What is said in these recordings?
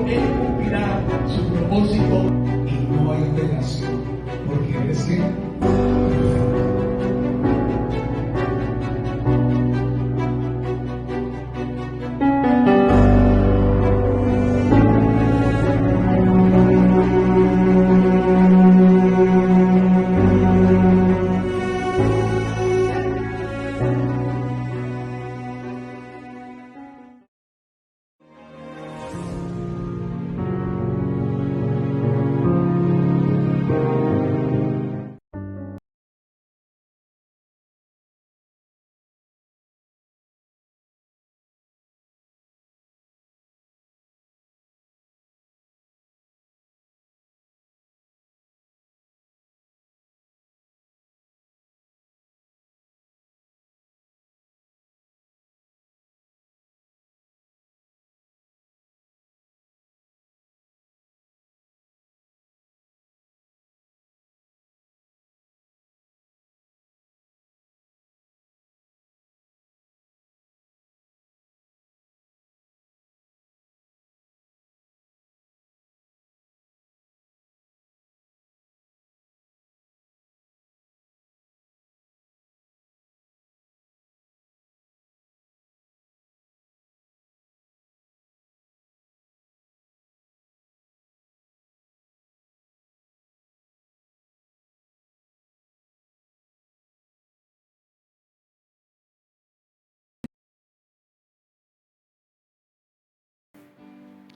Él cumplirá su propósito y no hay tentación, porque eres Él.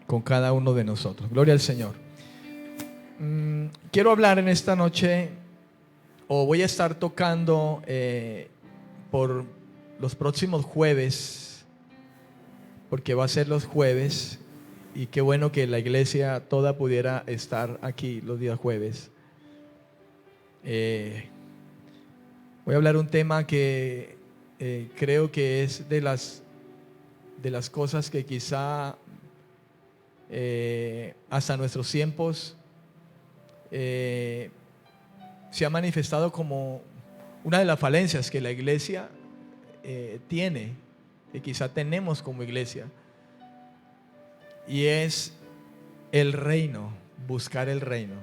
Con cada uno de nosotros. Gloria al Señor. Quiero hablar en esta noche, o voy a estar tocando por los próximos jueves, porque va a ser los jueves, y qué bueno que la iglesia toda pudiera estar aquí los días jueves. Voy a hablar un tema que creo que es de las cosas que quizá hasta nuestros tiempos se ha manifestado como una de las falencias que la iglesia tiene, que quizá tenemos como iglesia, y es el reino, buscar el reino.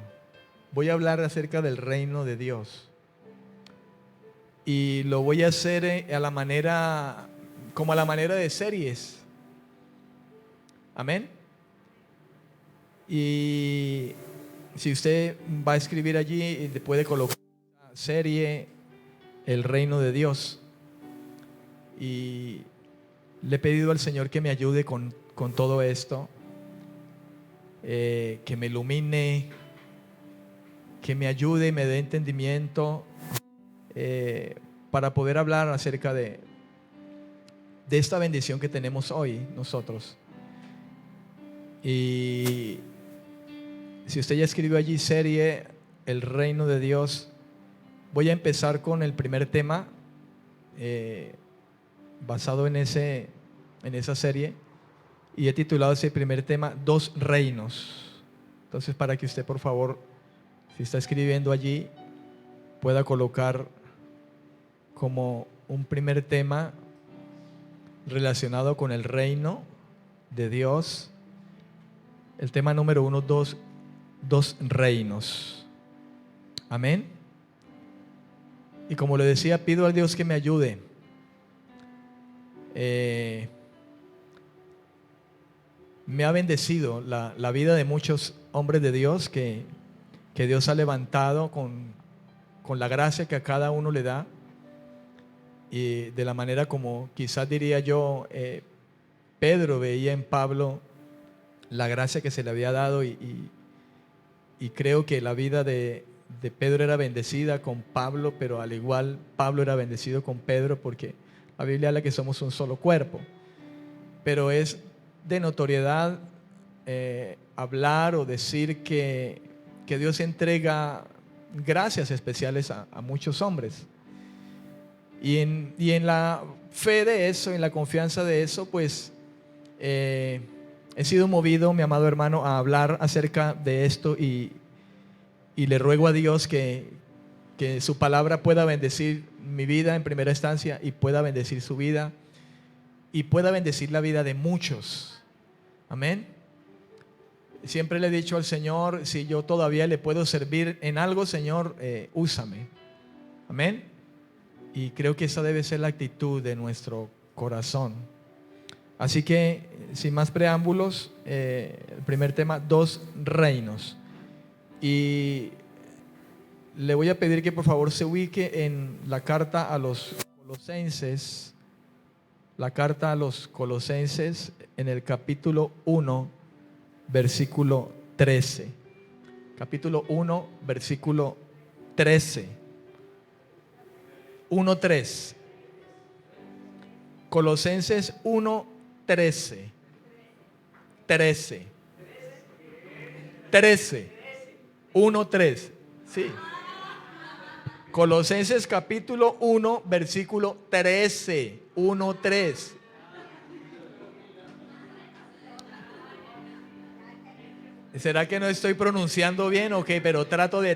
Voy a hablar acerca del reino de Dios, y lo voy a hacer como a la manera de series. Amén. Y si usted va a escribir allí, puede colocar serie El reino de Dios. Y le he pedido al Señor que me ayude con todo esto, que me ilumine, que me ayude y me dé entendimiento para poder hablar acerca de esta bendición que tenemos hoy nosotros. Y si usted ya escribió allí serie El reino de Dios, voy a empezar con el primer tema basado en esa serie, y he titulado ese primer tema Dos reinos. Entonces, para que usted, por favor, si está escribiendo allí, pueda colocar como un primer tema relacionado con el reino de Dios. El tema número 1, dos reinos. Amén. Y como le decía, pido a Dios que me ayude. Me ha bendecido la vida de muchos hombres de Dios que Dios ha levantado con la gracia que a cada uno le da, y de la manera como quizás diría yo, Pedro veía en Pablo la gracia que se le había dado, y creo que la vida de Pedro era bendecida con Pablo, pero al igual Pablo era bendecido con Pedro, porque la Biblia habla que somos un solo cuerpo. Pero es de notoriedad hablar o decir que Dios entrega gracias especiales a muchos hombres. Y en la fe de eso, en la confianza de eso, pues he sido movido, mi amado hermano, a hablar acerca de esto, y le ruego a Dios que su palabra pueda bendecir mi vida en primera instancia, y pueda bendecir su vida, y pueda bendecir la vida de muchos. Amén. Siempre le he dicho al Señor, si yo todavía le puedo servir en algo, Señor, úsame. Amén. Y creo que esa debe ser la actitud de nuestro corazón. Así que, sin más preámbulos, el primer tema, 2 reinos. Y le voy a pedir que por favor se ubique en la carta a los Colosenses. La carta a los Colosenses en el capítulo 1, versículo 13. Capítulo 1, versículo 13. 1:3. Colosenses 1:13. 13. 1:3. Sí. Colosenses capítulo 1, versículo 13. 1:3. ¿Será que no estoy pronunciando bien? Ok, pero trato de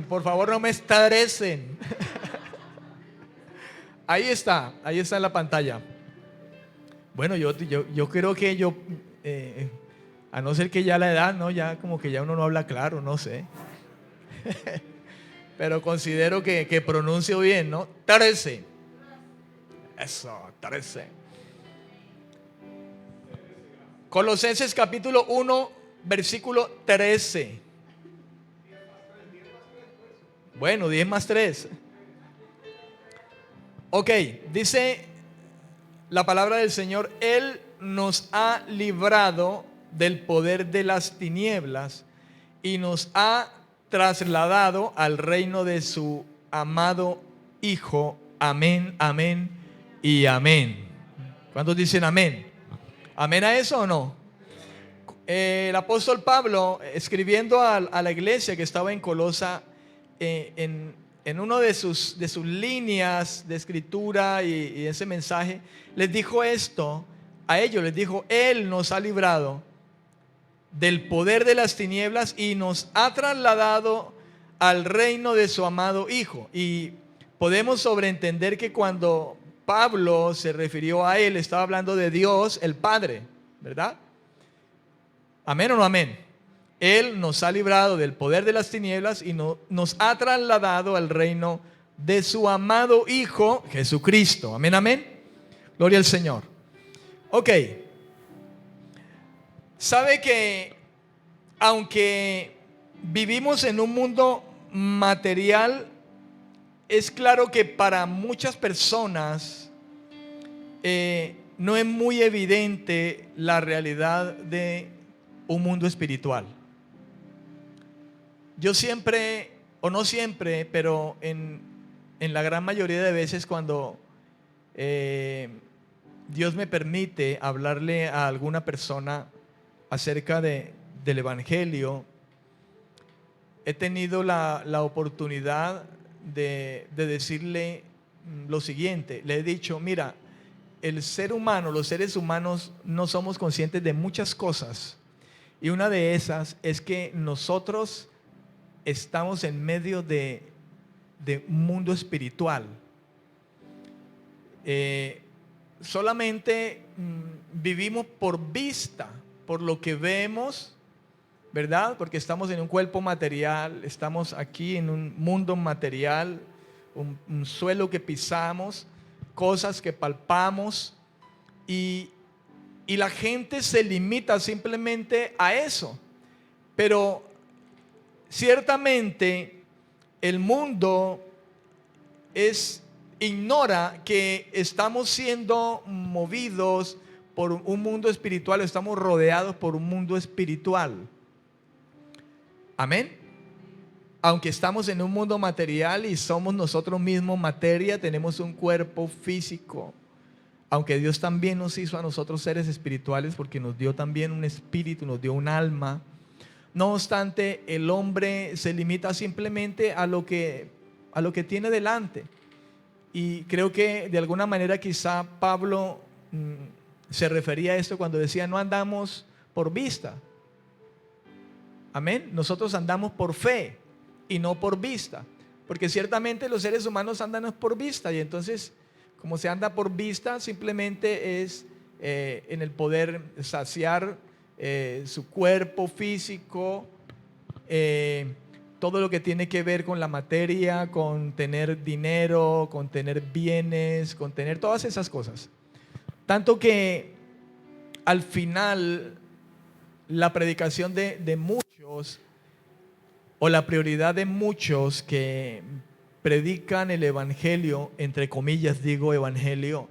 por favor, no me estresen. Ahí está en la pantalla. Bueno, yo creo que a no ser que ya la edad, ¿no? Ya como que ya uno no habla claro, no sé. Pero considero que pronuncio bien, ¿no? 13. Eso, 13. Colosenses capítulo 1, versículo 13. Bueno, 10 más 3. Ok, dice la palabra del Señor: Él nos ha librado del poder de las tinieblas y nos ha trasladado al reino de su amado Hijo. Amén, amén y amén. ¿Cuántos dicen amén? ¿Amén a eso o no? El apóstol Pablo, escribiendo a la iglesia que estaba en Colosa, en una de sus líneas de escritura y ese mensaje, les dijo esto a ellos, les dijo: Él nos ha librado del poder de las tinieblas y nos ha trasladado al reino de su amado Hijo. Y podemos sobreentender que cuando Pablo se refirió a Él, estaba hablando de Dios el Padre, ¿verdad? ¿Amén o no amén? Él nos ha librado del poder de las tinieblas y nos ha trasladado al reino de su amado Hijo Jesucristo. Amén, amén. Gloria al Señor. Ok. Sabe que aunque vivimos en un mundo material, es claro que para muchas personas no es muy evidente la realidad de un mundo espiritual. Yo siempre, o no siempre, pero en la gran mayoría de veces cuando Dios me permite hablarle a alguna persona acerca del Evangelio, he tenido la oportunidad de decirle lo siguiente. Le he dicho: mira, el ser humano, los seres humanos no somos conscientes de muchas cosas, y una de esas es que nosotros estamos en medio de un mundo espiritual. Solamente vivimos por vista, por lo que vemos, ¿verdad? Porque estamos en un cuerpo material, estamos aquí en un mundo material, un suelo que pisamos, cosas que palpamos, y la gente se limita simplemente a eso. Pero ciertamente el mundo ignora que estamos siendo movidos por un mundo espiritual, estamos rodeados por un mundo espiritual. Amén. Aunque estamos en un mundo material y somos nosotros mismos materia, tenemos un cuerpo físico. Aunque Dios también nos hizo a nosotros seres espirituales, porque nos dio también un espíritu, nos dio un alma. No obstante, el hombre se limita simplemente a lo que tiene delante. Y creo que de alguna manera quizá Pablo se refería a esto cuando decía: no andamos por vista. Amén. Nosotros andamos por fe y no por vista, porque ciertamente los seres humanos andan por vista, y entonces, como se anda por vista, simplemente es en el poder saciar su cuerpo físico, todo lo que tiene que ver con la materia, con tener dinero, con tener bienes, con tener todas esas cosas. Tanto que al final la predicación de muchos, o la prioridad de muchos que predican el evangelio, entre comillas digo evangelio,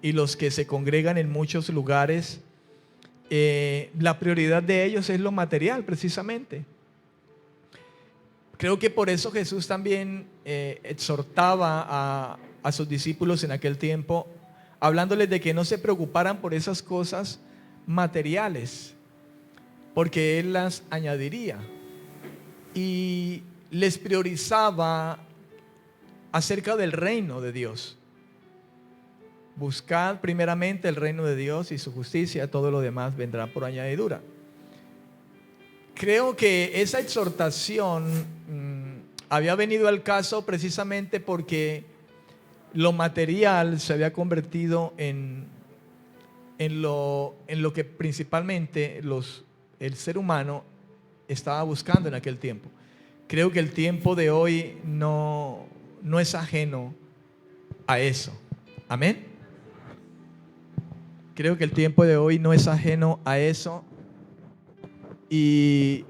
y los que se congregan en muchos lugares, la prioridad de ellos es lo material precisamente. Creo que por eso Jesús también exhortaba a sus discípulos en aquel tiempo, hablándoles de que no se preocuparan por esas cosas materiales, porque Él las añadiría. Y les priorizaba acerca del reino de Dios. Buscad primeramente el reino de Dios y su justicia, todo lo demás vendrá por añadidura. Creo que esa exhortación había venido al caso precisamente porque lo material se había convertido en lo que principalmente el ser humano estaba buscando en aquel tiempo. Creo que el tiempo de hoy no es ajeno a eso. Amén. Creo que el tiempo de hoy no es ajeno a eso. Y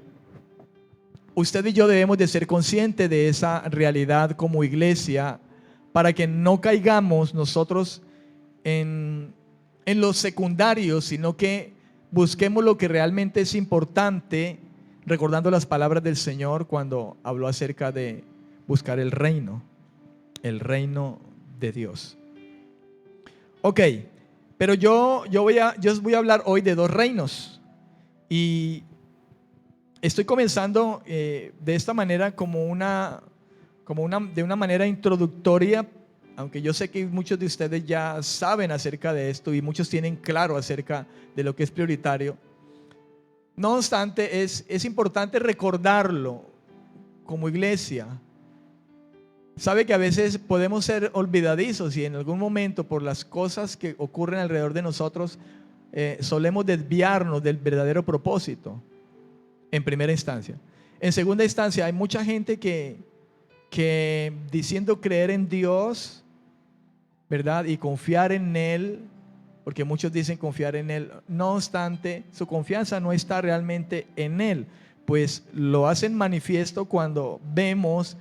usted y yo debemos de ser conscientes de esa realidad como iglesia, para que no caigamos nosotros en los secundarios, sino que busquemos lo que realmente es importante, recordando las palabras del Señor cuando habló acerca de buscar el reino de Dios. Ok, pero yo os voy a hablar hoy de dos reinos, y estoy comenzando de esta manera de una manera introductoria, aunque yo sé que muchos de ustedes ya saben acerca de esto y muchos tienen claro acerca de lo que es prioritario. No obstante, es importante recordarlo como iglesia. Sabe que a veces podemos ser olvidadizos y en algún momento, por las cosas que ocurren alrededor de nosotros, solemos desviarnos del verdadero propósito en primera instancia. En segunda instancia, hay mucha gente que diciendo creer en Dios, ¿verdad? Y confiar en Él, porque muchos dicen confiar en Él, no obstante, su confianza no está realmente en Él, pues lo hacen manifiesto cuando vemos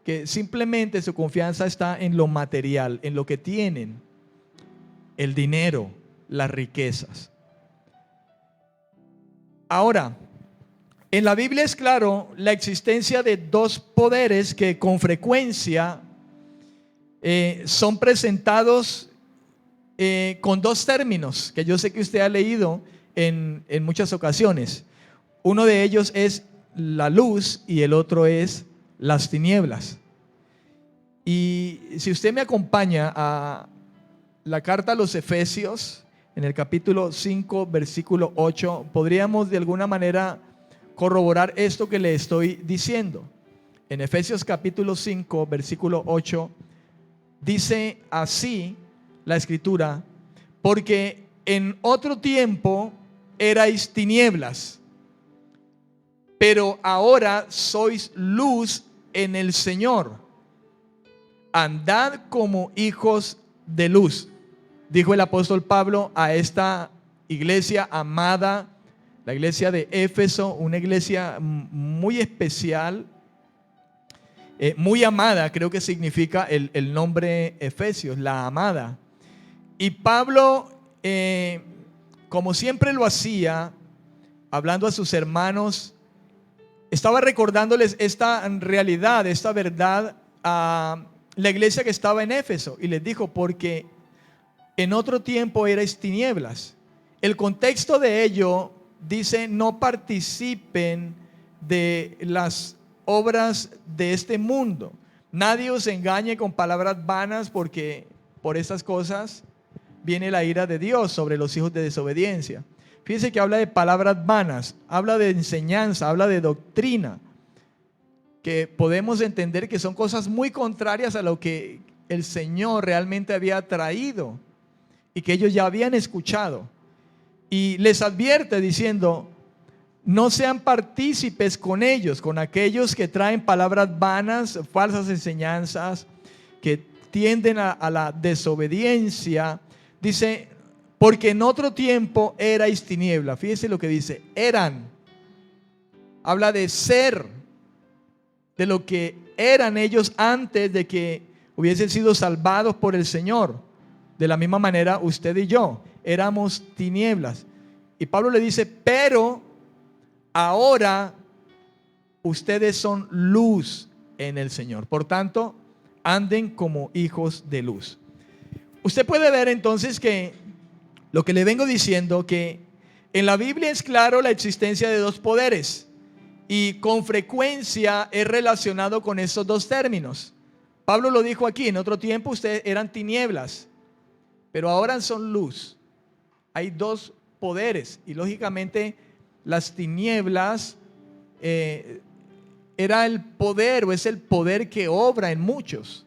que simplemente su confianza está en lo material, en lo que tienen, el dinero, las riquezas. Ahora, en la Biblia es claro la existencia de dos poderes que con frecuencia son presentados con dos términos que yo sé que usted ha leído en muchas ocasiones. Uno de ellos es la luz y el otro es las tinieblas. Y si usted me acompaña a la carta a los Efesios, en el capítulo 5, versículo 8, podríamos de alguna manera corroborar esto que le estoy diciendo. En Efesios capítulo 5, versículo 8, dice así la escritura: porque en otro tiempo erais tinieblas, pero ahora sois luz en el Señor. Andad como hijos de luz, dijo el apóstol Pablo a esta iglesia amada, la iglesia de Éfeso, una iglesia muy especial, muy amada, creo que significa el nombre Efesios, la amada. Y Pablo, como siempre lo hacía, hablando a sus hermanos, estaba recordándoles esta realidad, esta verdad a la iglesia que estaba en Éfeso, y les dijo: porque en otro tiempo erais tinieblas. El contexto de ello dice: no participen de las obras de este mundo. Nadie os engañe con palabras vanas, porque por estas cosas viene la ira de Dios sobre los hijos de desobediencia. Fíjense que habla de palabras vanas, habla de enseñanza, habla de doctrina, que podemos entender que son cosas muy contrarias a lo que el Señor realmente había traído y que ellos ya habían escuchado. Y les advierte diciendo: no sean partícipes con ellos, con aquellos que traen palabras vanas, falsas enseñanzas, que tienden a la desobediencia. Dice: porque en otro tiempo erais tiniebla. Fíjese lo que dice, eran. Habla de ser, de lo que eran ellos antes de que hubiesen sido salvados por el Señor. De la misma manera usted y yo éramos tinieblas. Y Pablo le dice: pero ahora ustedes son luz en el Señor. Por tanto, anden como hijos de luz. Usted puede ver entonces que lo que le vengo diciendo, que en la Biblia es claro la existencia de dos poderes, y con frecuencia es relacionado con esos dos términos. Pablo lo dijo aquí: en otro tiempo ustedes eran tinieblas, pero ahora son luz. Hay dos poderes, y lógicamente las tinieblas era el poder, o es el poder que obra en muchos,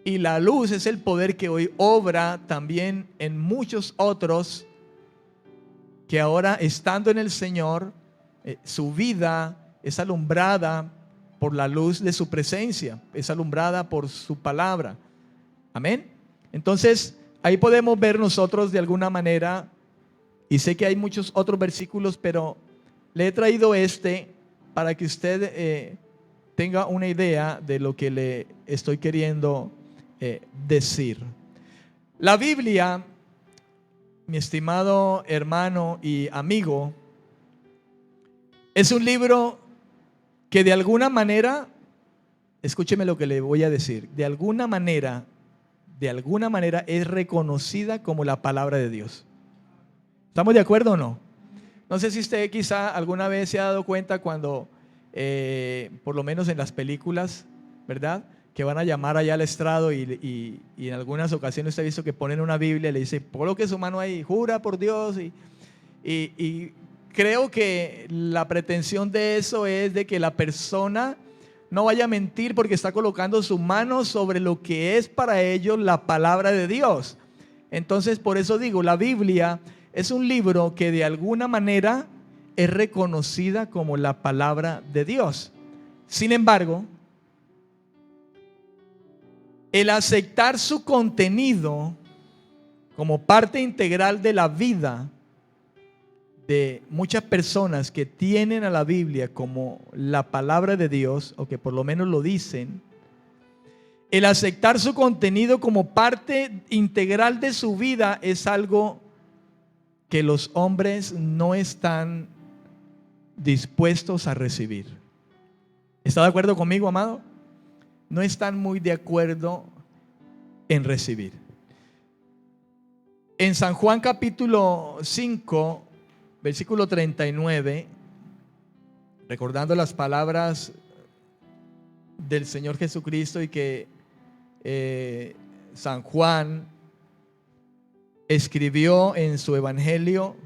y la luz es el poder que hoy obra también en muchos otros, que ahora, estando en el Señor, su vida es alumbrada por la luz de su presencia, es alumbrada por su palabra. Amén. Entonces ahí podemos ver nosotros de alguna manera, y sé que hay muchos otros versículos, pero le he traído para que usted tenga una idea de lo que le estoy queriendo decir. La Biblia, mi estimado hermano y amigo, es un libro que de alguna manera, escúcheme lo que le voy a decir, de alguna manera es reconocida como la palabra de Dios. ¿Estamos de acuerdo o no? No sé si usted quizá alguna vez se ha dado cuenta cuando, por lo menos en las películas, ¿verdad?, que van a llamar allá al estrado, y en algunas ocasiones usted ha visto que ponen una Biblia y le dice: coloque su mano ahí, jura por Dios, y creo que la pretensión de eso es de que la persona no vaya a mentir, porque está colocando su mano sobre lo que es para ellos la palabra de Dios. Entonces, por eso digo, la Biblia es un libro que de alguna manera es reconocida como la palabra de Dios. Sin embargo, el aceptar su contenido como parte integral de la vida de muchas personas que tienen a la Biblia como la palabra de Dios, o que por lo menos lo dicen, el aceptar su contenido como parte integral de su vida es algo que los hombres no están dispuestos a recibir. ¿Está de acuerdo conmigo, amado? No están muy de acuerdo en recibir. En San Juan capítulo 5, versículo 39, recordando las palabras del Señor Jesucristo, y que San Juan escribió en su evangelio,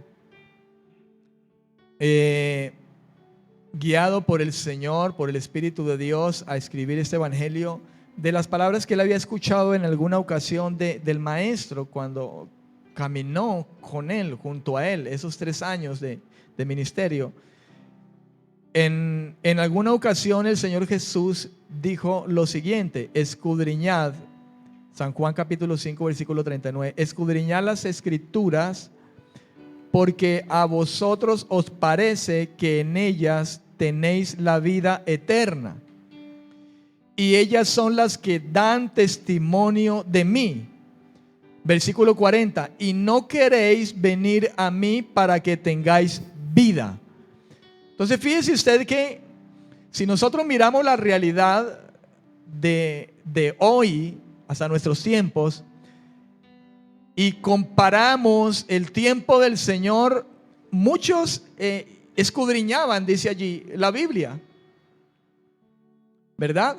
guiado por el Señor, por el Espíritu de Dios, a escribir este evangelio, de las palabras que él había escuchado en alguna ocasión del maestro cuando caminó con él, junto a él, esos 3 años de ministerio. En alguna ocasión el Señor Jesús dijo lo siguiente: escudriñad, San Juan capítulo 5 versículo 39, escudriñad las escrituras, porque a vosotros os parece que en ellas tenéis la vida eterna, y ellas son las que dan testimonio de mí. Versículo 40, y no queréis venir a mí para que tengáis vida. Entonces fíjese usted que si nosotros miramos la realidad de hoy hasta nuestros tiempos, y comparamos el tiempo del Señor, muchos escudriñaban, dice allí, la Biblia, ¿verdad?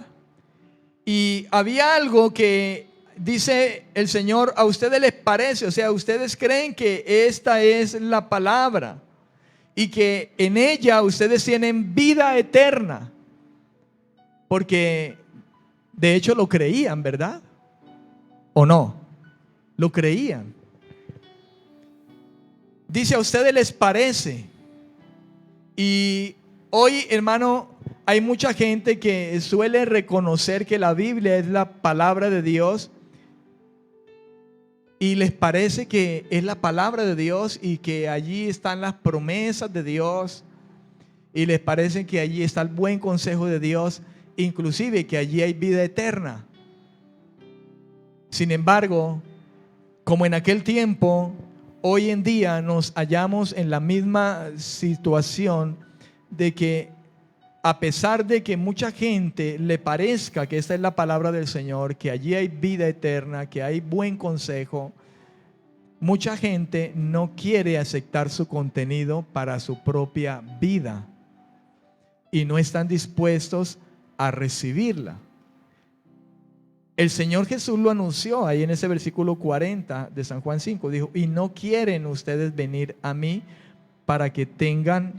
Y había algo que dice el Señor: a ustedes les parece, o sea, ustedes creen que esta es la palabra y que en ella ustedes tienen vida eterna, porque de hecho lo creían, ¿verdad? ¿O no? lo creían. Dice, ¿a ustedes les parece? Y hoy, hermano, hay mucha gente que suele reconocer que la Biblia es la palabra de Dios y les parece que es la palabra de Dios y que allí están las promesas de Dios y les parece que allí está el buen consejo de Dios, inclusive que allí hay vida eterna. Sin embargo, como en aquel tiempo, hoy en día nos hallamos en la misma situación de que a pesar de que mucha gente le parezca que esta es la palabra del Señor, que allí hay vida eterna, que hay buen consejo, mucha gente no quiere aceptar su contenido para su propia vida y no están dispuestos a recibirla. El Señor Jesús lo anunció ahí en ese versículo 40 de San Juan 5. Dijo, y no quieren ustedes venir a mí para que tengan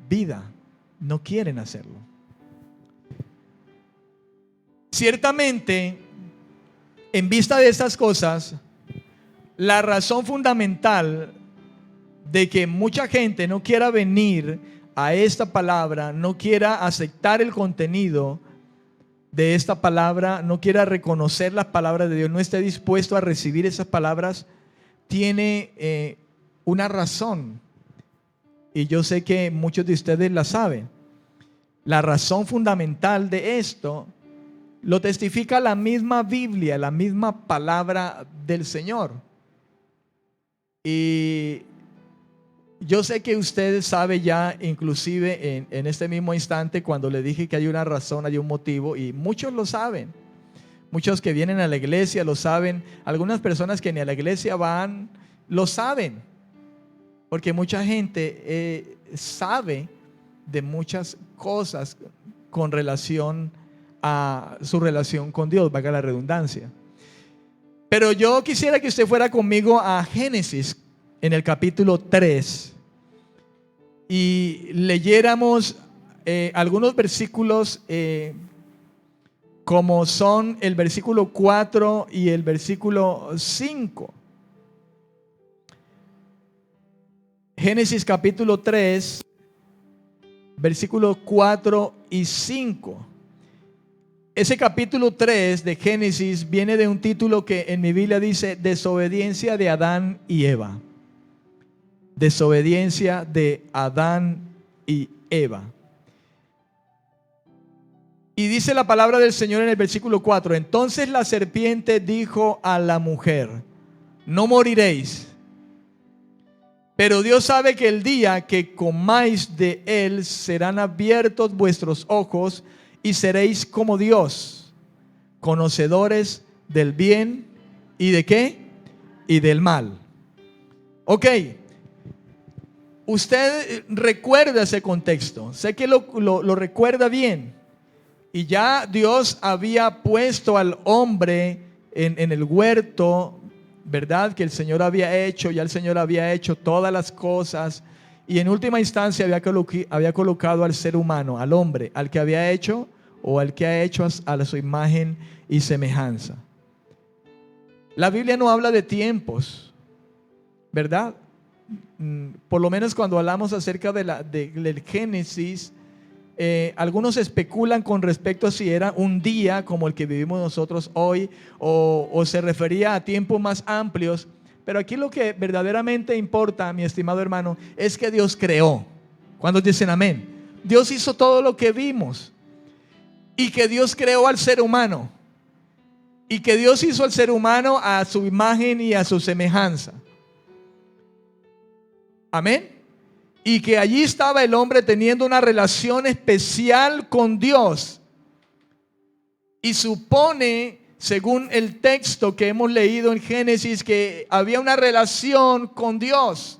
vida. No quieren hacerlo. Ciertamente, en vista de estas cosas, la razón fundamental de que mucha gente no quiera venir a esta palabra, no quiera aceptar el contenido de esta palabra, no quiera reconocer las palabras de Dios, no esté dispuesto a recibir esas palabras, tiene una razón. Y yo sé que muchos de ustedes la saben. La razón fundamental de esto lo testifica la misma Biblia, la misma palabra del Señor. Y yo sé que usted sabe ya, inclusive en este mismo instante, cuando le dije que hay una razón, hay un motivo, y muchos lo saben. Muchos que vienen a la iglesia lo saben. Algunas personas que ni a la iglesia van, lo saben. Porque mucha gente sabe de muchas cosas con relación a su relación con Dios, valga la redundancia. Pero yo quisiera que usted fuera conmigo a Génesis en el capítulo 3 y leyéramos algunos versículos como son el versículo 4 y el versículo 5. Génesis capítulo 3, versículos 4 y 5. Ese capítulo 3 de Génesis viene de un título que en mi Biblia dice desobediencia de Adán y Eva. Desobediencia de Adán y Eva. Y dice la palabra del Señor en el versículo 4: entonces la serpiente dijo a la mujer, no moriréis. Pero Dios sabe que el día que comáis de él serán abiertos vuestros ojos y seréis como Dios, conocedores del bien y de qué, y del mal. Ok, usted recuerda ese contexto, sé que lo recuerda bien. Y ya Dios había puesto al hombre en el huerto, ¿verdad? Que el Señor había hecho, ya el Señor había hecho todas las cosas. Y en última instancia había colocado al ser humano, al hombre, al que había hecho o al que ha hecho a su imagen y semejanza. La Biblia no habla de tiempos, ¿verdad? Por lo menos cuando hablamos acerca del Génesis, algunos especulan con respecto a si era un día como el que vivimos nosotros hoy o se refería a tiempos más amplios. Pero aquí lo que verdaderamente importa, mi estimado hermano, es que Dios creó. ¿Cuántos dicen amén? Dios hizo todo lo que vimos y que Dios creó al ser humano y que Dios hizo al ser humano a su imagen y a su semejanza. Amén. Y que allí estaba el hombre teniendo una relación especial con Dios. Y supone, según el texto que hemos leído en Génesis, que había una relación con Dios.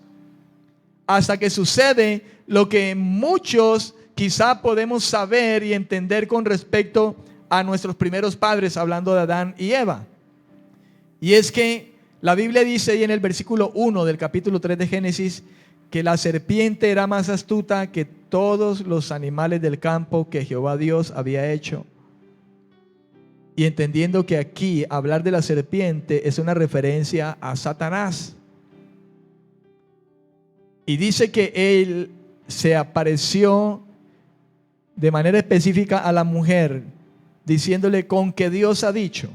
Hasta que sucede lo que muchos quizá podemos saber y entender con respecto a nuestros primeros padres, hablando de Adán y Eva. Y es que la Biblia dice ahí en el versículo 1 del capítulo 3 de Génesis, que la serpiente era más astuta que todos los animales del campo que Jehová Dios había hecho. y entendiendo que aquí hablar de la serpiente es una referencia a Satanás. Y dice que él se apareció de manera específica a la mujer, diciéndole: con que Dios ha dicho.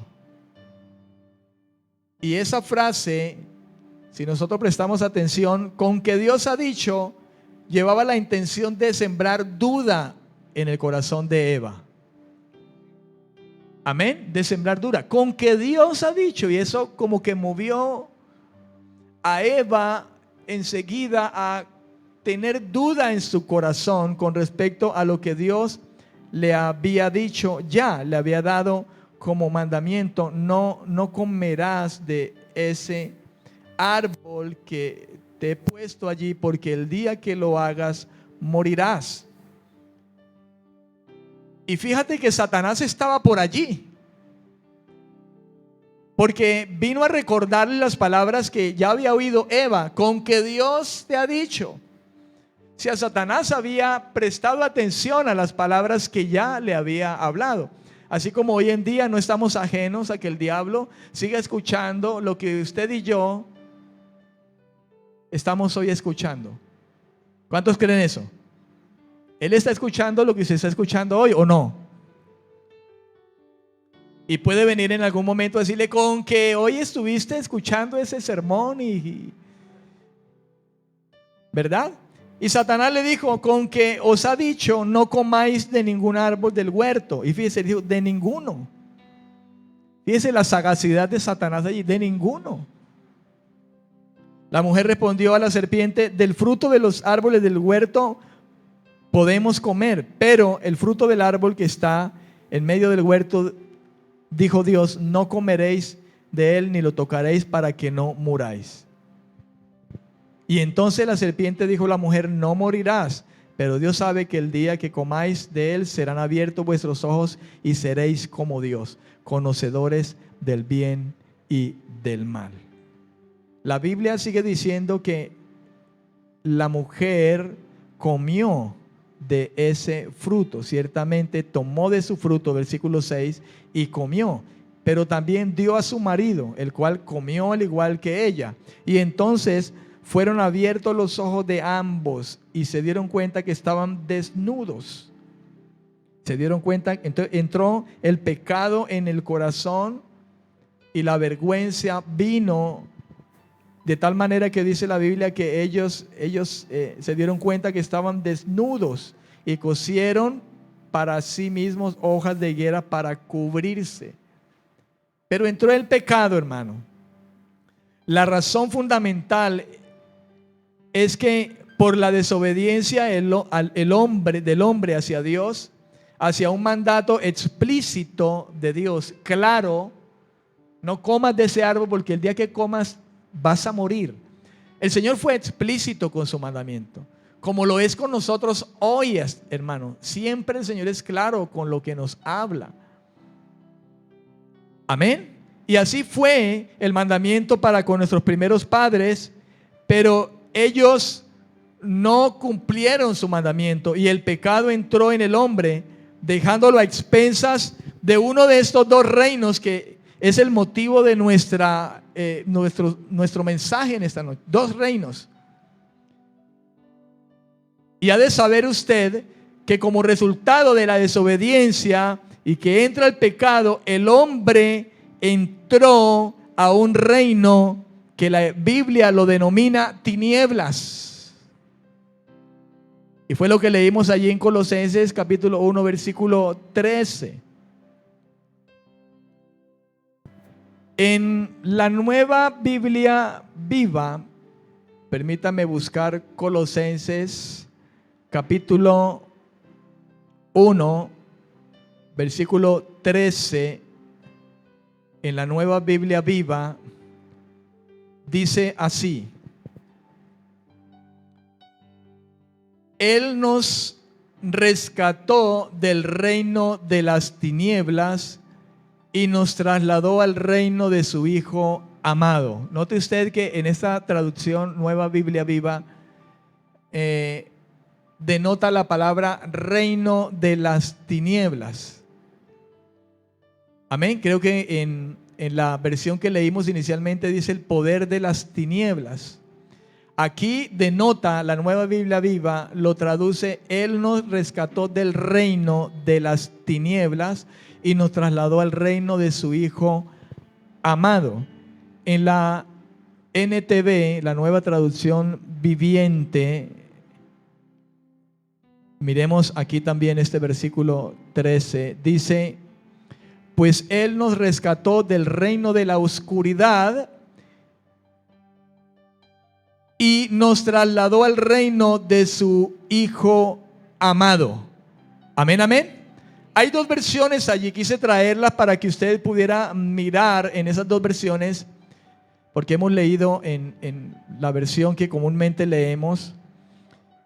Y esa frase, si nosotros prestamos atención, con que Dios ha dicho, llevaba la intención de sembrar duda en el corazón de Eva. Amén, de sembrar duda. Con que Dios ha dicho, y eso como que movió a Eva enseguida a tener duda en su corazón con respecto a lo que Dios le había dicho, ya le había dado como mandamiento: no comerás de ese árbol que te he puesto allí, porque el día que lo hagas morirás. Y fíjate que Satanás estaba por allí, porque vino a recordarle las palabras que ya había oído Eva: con que Dios te ha dicho. Si a Satanás había prestado atención a las palabras que ya le había hablado. Así como hoy en día no estamos ajenos a que el diablo siga escuchando lo que usted y yo estamos hoy escuchando. ¿Cuántos creen eso? Él está escuchando lo que usted está escuchando hoy, ¿o no? Y puede venir en algún momento a decirle: con que hoy estuviste escuchando ese sermón ¿verdad? Y Satanás le dijo: con que os ha dicho, no comáis de ningún árbol del huerto. Y fíjese, dijo: de ninguno. Fíjese la sagacidad de Satanás allí: de ninguno. La mujer respondió a la serpiente: del fruto de los árboles del huerto podemos comer, pero el fruto del árbol que está en medio del huerto, dijo Dios, no comeréis de él ni lo tocaréis, para que no muráis. Y entonces la serpiente dijo a la mujer: no morirás, pero Dios sabe que el día que comáis de él serán abiertos vuestros ojos y seréis como Dios, conocedores del bien y del mal. La Biblia sigue diciendo que la mujer comió de ese fruto. Ciertamente tomó de su fruto, versículo 6, y comió, pero también dio a su marido, el cual comió al igual que ella. Y entonces fueron abiertos los ojos de ambos y se dieron cuenta que estaban desnudos. Se dieron cuenta, entonces entró el pecado en el corazón y la vergüenza vino, de tal manera que dice la Biblia que ellos se dieron cuenta que estaban desnudos y cosieron para sí mismos hojas de higuera para cubrirse. Pero entró el pecado, hermano. La razón fundamental es que por la desobediencia del hombre hacia Dios, hacia un mandato explícito de Dios, claro: no comas de ese árbol porque el día que comas vas a morir. El Señor fue explícito con su mandamiento, como lo es con nosotros hoy, hermano. Siempre el Señor es claro con lo que nos habla. Amén. Y así fue el mandamiento para con nuestros primeros padres, pero ellos no cumplieron su mandamiento y el pecado entró en el hombre, dejándolo a expensas de uno de estos dos reinos que es el motivo de nuestro mensaje en esta noche. Dos reinos. Y ha de saber usted que como resultado de la desobediencia y que entra el pecado, el hombre entró a un reino que la Biblia lo denomina tinieblas. Y fue lo que leímos allí en Colosenses capítulo 1 versículo 13. En la Nueva Biblia Viva, permítame buscar Colosenses capítulo 1 versículo 13. En la Nueva Biblia Viva dice así: Él nos rescató del reino de las tinieblas y nos trasladó al reino de su Hijo amado. Note usted que en esta traducción Nueva Biblia Viva denota la palabra reino de las tinieblas. Amén. Creo que en la versión que leímos inicialmente dice el poder de las tinieblas. Aquí denota, la Nueva Biblia Viva lo traduce: Él nos rescató del reino de las tinieblas y nos trasladó al reino de su Hijo amado. En la NTV, la Nueva Traducción Viviente, miremos aquí también este versículo 13, dice: pues Él nos rescató del reino de la oscuridad y nos trasladó al reino de su Hijo amado. Amén, amén. Hay dos versiones allí, quise traerlas para que usted pudiera mirar en esas dos versiones, porque hemos leído en la versión que comúnmente leemos,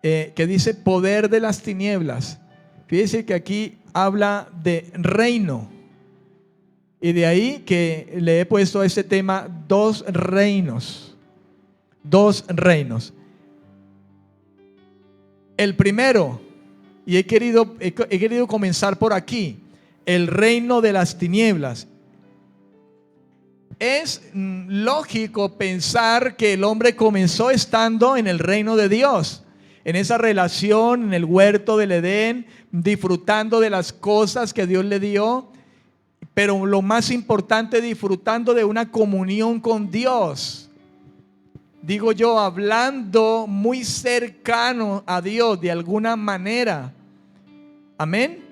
que dice poder de las tinieblas. Fíjese que aquí habla de reino, y de ahí que le he puesto a este tema dos reinos. Dos reinos. El primero, y he querido comenzar por aquí, el reino de las tinieblas. Es lógico pensar que el hombre comenzó estando en el reino de Dios, en esa relación, en el huerto del Edén, disfrutando de las cosas que Dios le dio, pero lo más importante, disfrutando de una comunión con Dios. Digo yo, hablando muy cercano a Dios de alguna manera. Amén.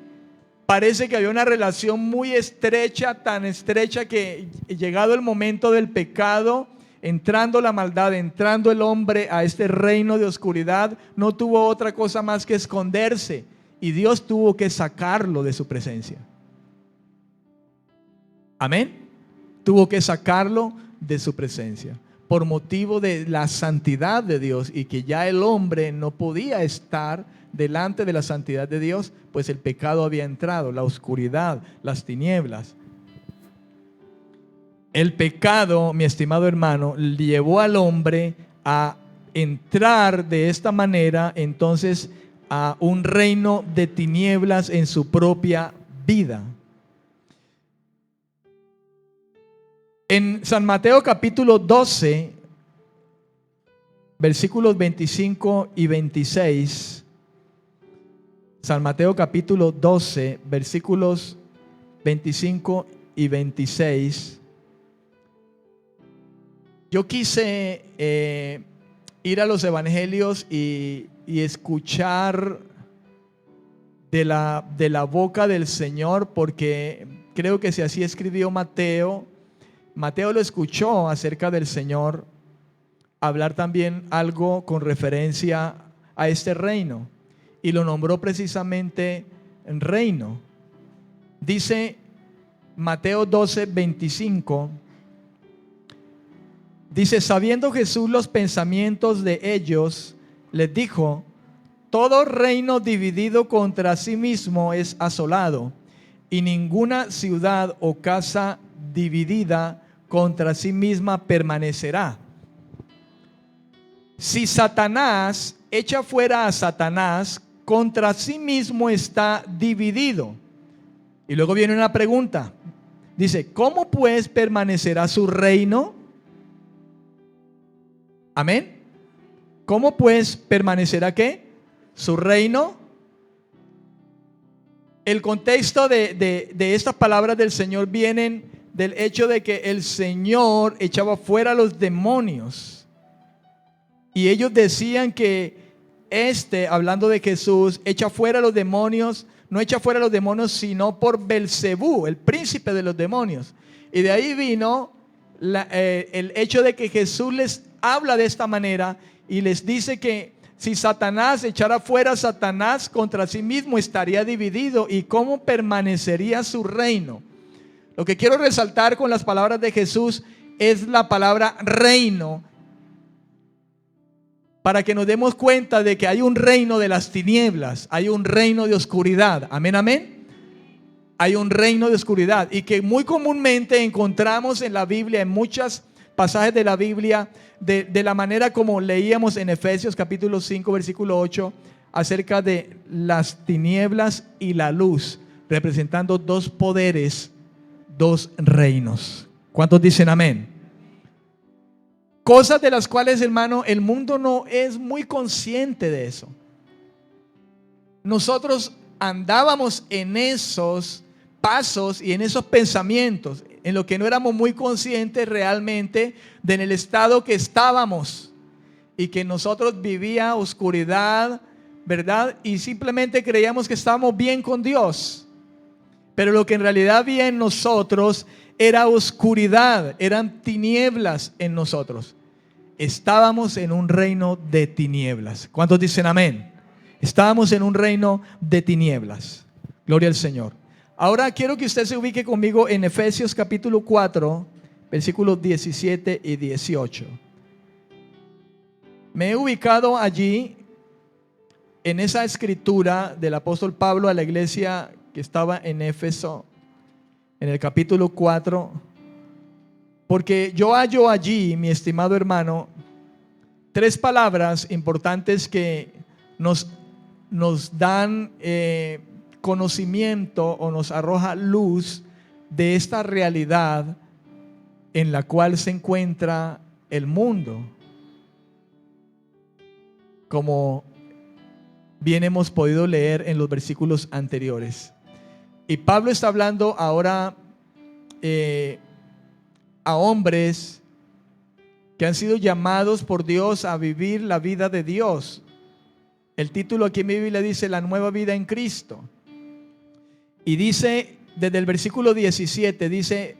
Parece que había una relación muy estrecha, tan estrecha que llegado el momento del pecado, entrando la maldad, entrando el hombre a este reino de oscuridad, no tuvo otra cosa más que esconderse, y Dios tuvo que sacarlo de su presencia. Amén. Tuvo que sacarlo de su presencia por motivo de la santidad de Dios, y que ya el hombre no podía estar delante de la santidad de Dios, pues el pecado había entrado, la oscuridad, las tinieblas. El pecado, mi estimado hermano, llevó al hombre a entrar de esta manera entonces a un reino de tinieblas en su propia vida. En San Mateo capítulo 12, versículos 25 y 26, San Mateo capítulo 12, versículos 25 y 26, yo quise ir a los evangelios y escuchar de la boca del Señor, porque creo que si así escribió Mateo lo escuchó acerca del Señor hablar también algo con referencia a este reino, y lo nombró precisamente reino. Dice Mateo 12, 25, dice: sabiendo Jesús los pensamientos de ellos, les dijo: todo reino dividido contra sí mismo es asolado, y ninguna ciudad o casa dividida contra sí misma permanecerá. Si Satanás echa fuera a Satanás, contra sí mismo está dividido. Y luego viene una pregunta. Dice: ¿cómo pues permanecerá su reino? Amén. ¿Cómo pues permanecerá qué? Su reino. El contexto de estas palabras del Señor vienen del hecho de que el Señor echaba fuera a los demonios, y ellos decían que hablando de Jesús, echa fuera a los demonios, no echa fuera a los demonios sino por Belcebú, el príncipe de los demonios. Y de ahí vino el hecho de que Jesús les habla de esta manera y les dice que si Satanás echara fuera a Satanás, contra sí mismo estaría dividido, y cómo permanecería su reino. Lo que quiero resaltar con las palabras de Jesús es la palabra reino, para que nos demos cuenta de que hay un reino de las tinieblas, hay un reino de oscuridad. Amén, amén. Hay un reino de oscuridad, y que muy comúnmente encontramos en la Biblia, en muchos pasajes de la Biblia, de la manera como leíamos en Efesios capítulo 5 versículo 8, acerca de las tinieblas y la luz, representando dos poderes dos reinos. ¿Cuántos dicen amén? Cosas de las cuales, hermano, el mundo no es muy consciente de eso. Nosotros andábamos en esos pasos y en esos pensamientos, en lo que no éramos muy conscientes realmente de en el estado que estábamos, y que nosotros vivía oscuridad, ¿verdad? Y simplemente creíamos que estábamos bien con Dios, pero lo que en realidad había en nosotros era oscuridad, eran tinieblas en nosotros. Estábamos en un reino de tinieblas. ¿Cuántos dicen amén? Estábamos en un reino de tinieblas. Gloria al Señor. Ahora quiero que usted se ubique conmigo en Efesios capítulo 4, versículos 17 y 18. Me he ubicado allí en esa escritura del apóstol Pablo a la iglesia que estaba en Éfeso, en el capítulo 4, porque yo hallo allí, mi estimado hermano, tres palabras importantes que nos dan conocimiento o nos arroja luz de esta realidad en la cual se encuentra el mundo, como bien hemos podido leer en los versículos anteriores. Y Pablo está hablando ahora a hombres que han sido llamados por Dios a vivir la vida de Dios. El título aquí en mi Biblia dice la nueva vida en Cristo. Y dice, desde el versículo 17, dice: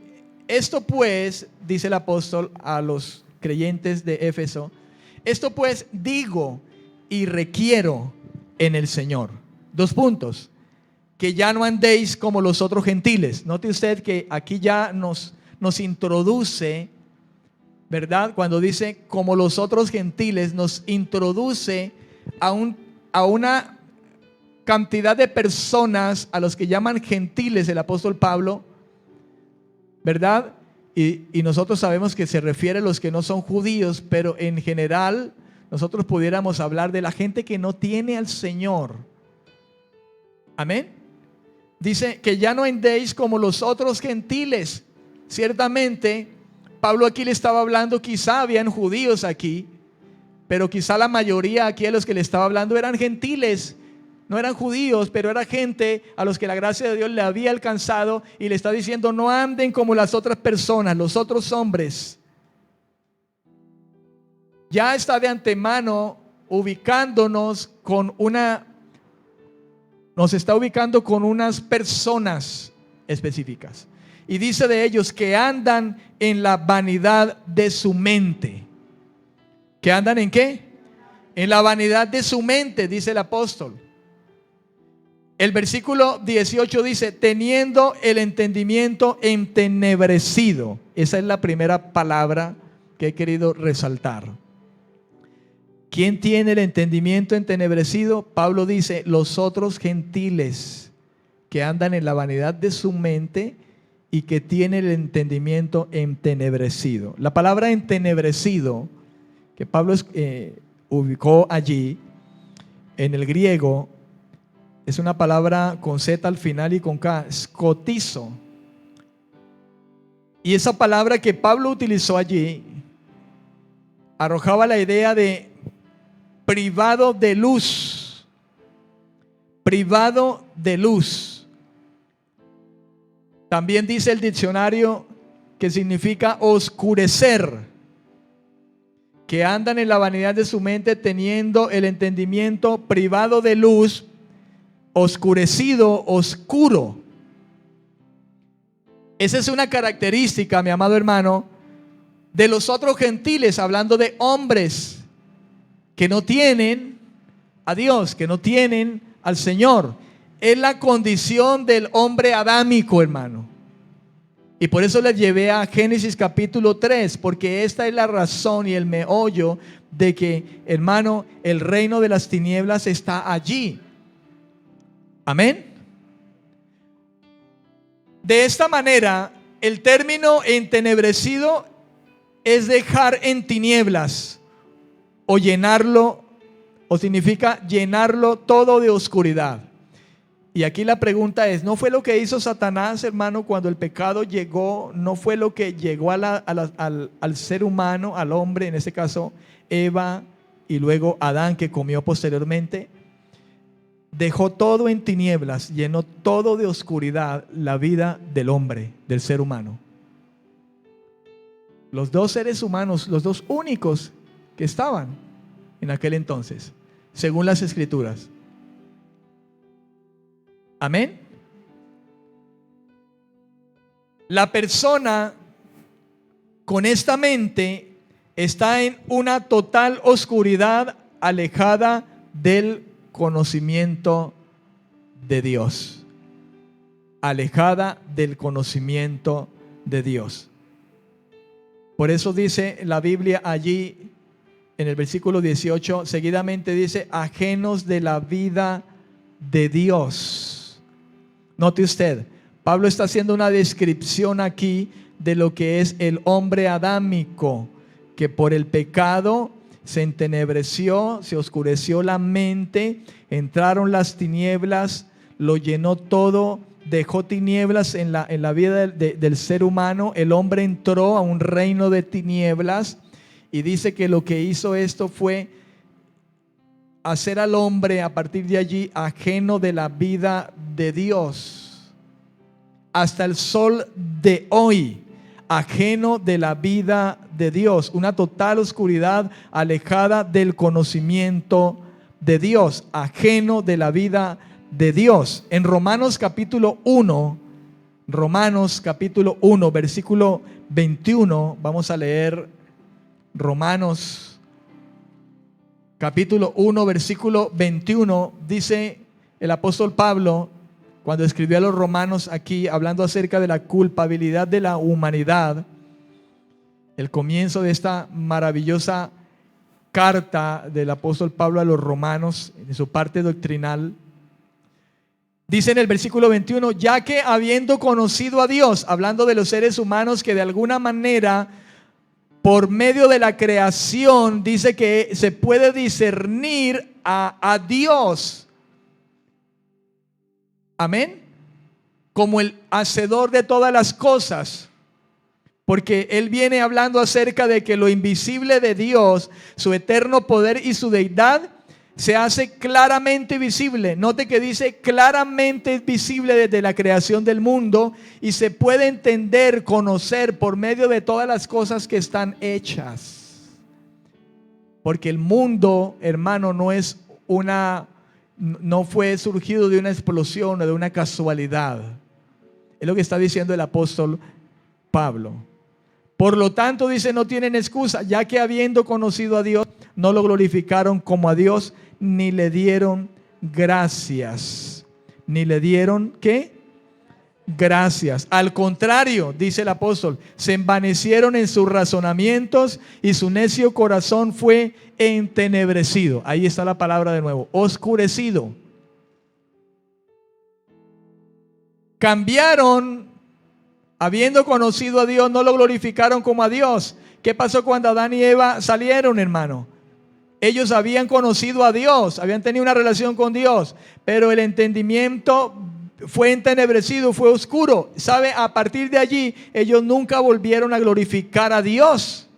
esto pues, dice el apóstol a los creyentes de Éfeso, esto pues digo y requiero en el Señor. Dos puntos: que ya no andéis como los otros gentiles. Note usted que aquí ya nos introduce, ¿verdad? Cuando dice como los otros gentiles, nos introduce a una cantidad de personas a los que llaman gentiles el apóstol Pablo, ¿verdad? Y nosotros sabemos que se refiere a los que no son judíos, pero en general nosotros pudiéramos hablar de la gente que no tiene al Señor. Amén. Dice que ya no andéis como los otros gentiles. Ciertamente Pablo aquí le estaba hablando, quizá habían judíos aquí, pero quizá la mayoría aquí a los que le estaba hablando eran gentiles. No eran judíos, pero era gente a los que la gracia de Dios le había alcanzado, y le está diciendo: no anden como las otras personas, los otros hombres. Ya está de antemano ubicándonos nos está ubicando con unas personas específicas. Y dice de ellos que andan en la vanidad de su mente. ¿Que andan en qué? En la vanidad de su mente, dice el apóstol. El versículo 18 dice: teniendo el entendimiento entenebrecido. Esa es la primera palabra que he querido resaltar. ¿Quién tiene el entendimiento entenebrecido? Pablo dice: los otros gentiles que andan en la vanidad de su mente y que tienen el entendimiento entenebrecido. La palabra entenebrecido que Pablo ubicó allí en el griego es una palabra con Z al final y con K, scotizo. Y esa palabra que Pablo utilizó allí arrojaba la idea de privado de luz. Privado de luz. También dice el diccionario que significa oscurecer. Que andan en la vanidad de su mente teniendo el entendimiento privado de luz, oscurecido, oscuro. Esa es una característica, mi amado hermano, de los otros gentiles, hablando de hombres que no tienen a Dios, que no tienen al Señor. Es la condición del hombre adámico, hermano. Y por eso les llevé a Génesis capítulo 3, porque esta es la razón y el meollo de que, hermano, el reino de las tinieblas está allí. Amén. De esta manera, el término entenebrecido es dejar en tinieblas o llenarlo, o significa llenarlo todo de oscuridad. Y aquí la pregunta es, ¿no fue lo que hizo Satanás, hermano, cuando el pecado llegó? ¿No fue lo que llegó al ser humano, al hombre, en este caso Eva y luego Adán, que comió posteriormente? Dejó todo en tinieblas, llenó todo de oscuridad la vida del hombre, del ser humano. Los dos seres humanos, los dos únicos que estaban en aquel entonces, según las Escrituras. Amén. La persona con esta mente está en una total oscuridad, alejada del conocimiento de Dios. Alejada del conocimiento de Dios. Por eso dice la Biblia allí en el versículo 18, seguidamente dice, ajenos de la vida de Dios. Note usted, Pablo está haciendo una descripción aquí de lo que es el hombre adámico, que por el pecado se entenebreció, se oscureció la mente, entraron las tinieblas, lo llenó todo, dejó tinieblas en la vida del ser humano. El hombre entró a un reino de tinieblas y dice que lo que hizo esto fue hacer al hombre a partir de allí ajeno de la vida de Dios. Hasta el sol de hoy, ajeno de la vida de Dios. Una total oscuridad, alejada del conocimiento de Dios, ajeno de la vida de Dios. En Romanos capítulo 1, versículo 21, vamos a leer Romanos capítulo 1, versículo 21, dice el apóstol Pablo, cuando escribió a los romanos aquí, hablando acerca de la culpabilidad de la humanidad, el comienzo de esta maravillosa carta del apóstol Pablo a los romanos, en su parte doctrinal, dice en el versículo 21, ya que habiendo conocido a Dios, hablando de los seres humanos que de alguna manera, por medio de la creación, dice que se puede discernir a Dios. Amén. Como el hacedor de todas las cosas. Porque Él viene hablando acerca de que lo invisible de Dios, su eterno poder y su deidad, se hace claramente visible. Note que dice claramente visible desde la creación del mundo y se puede entender, conocer por medio de todas las cosas que están hechas. Porque el mundo, hermano, no fue surgido de una explosión o de una casualidad. Es lo que está diciendo el apóstol Pablo. Por lo tanto, dice, no tienen excusa, ya que habiendo conocido a Dios, no lo glorificaron como a Dios, ni le dieron gracias. Ni le dieron, ¿qué? Gracias. Al contrario, dice el apóstol, se envanecieron en sus razonamientos y su necio corazón fue entenebrecido. Ahí está la palabra de nuevo, oscurecido. Cambiaron. Habiendo conocido a Dios, no lo glorificaron como a Dios. ¿Qué pasó cuando Adán y Eva salieron, hermano? Ellos habían conocido a Dios, habían tenido una relación con Dios, pero el entendimiento fue entenebrecido, fue oscuro. ¿Sabe? A partir de allí, ellos nunca volvieron a glorificar a Dios.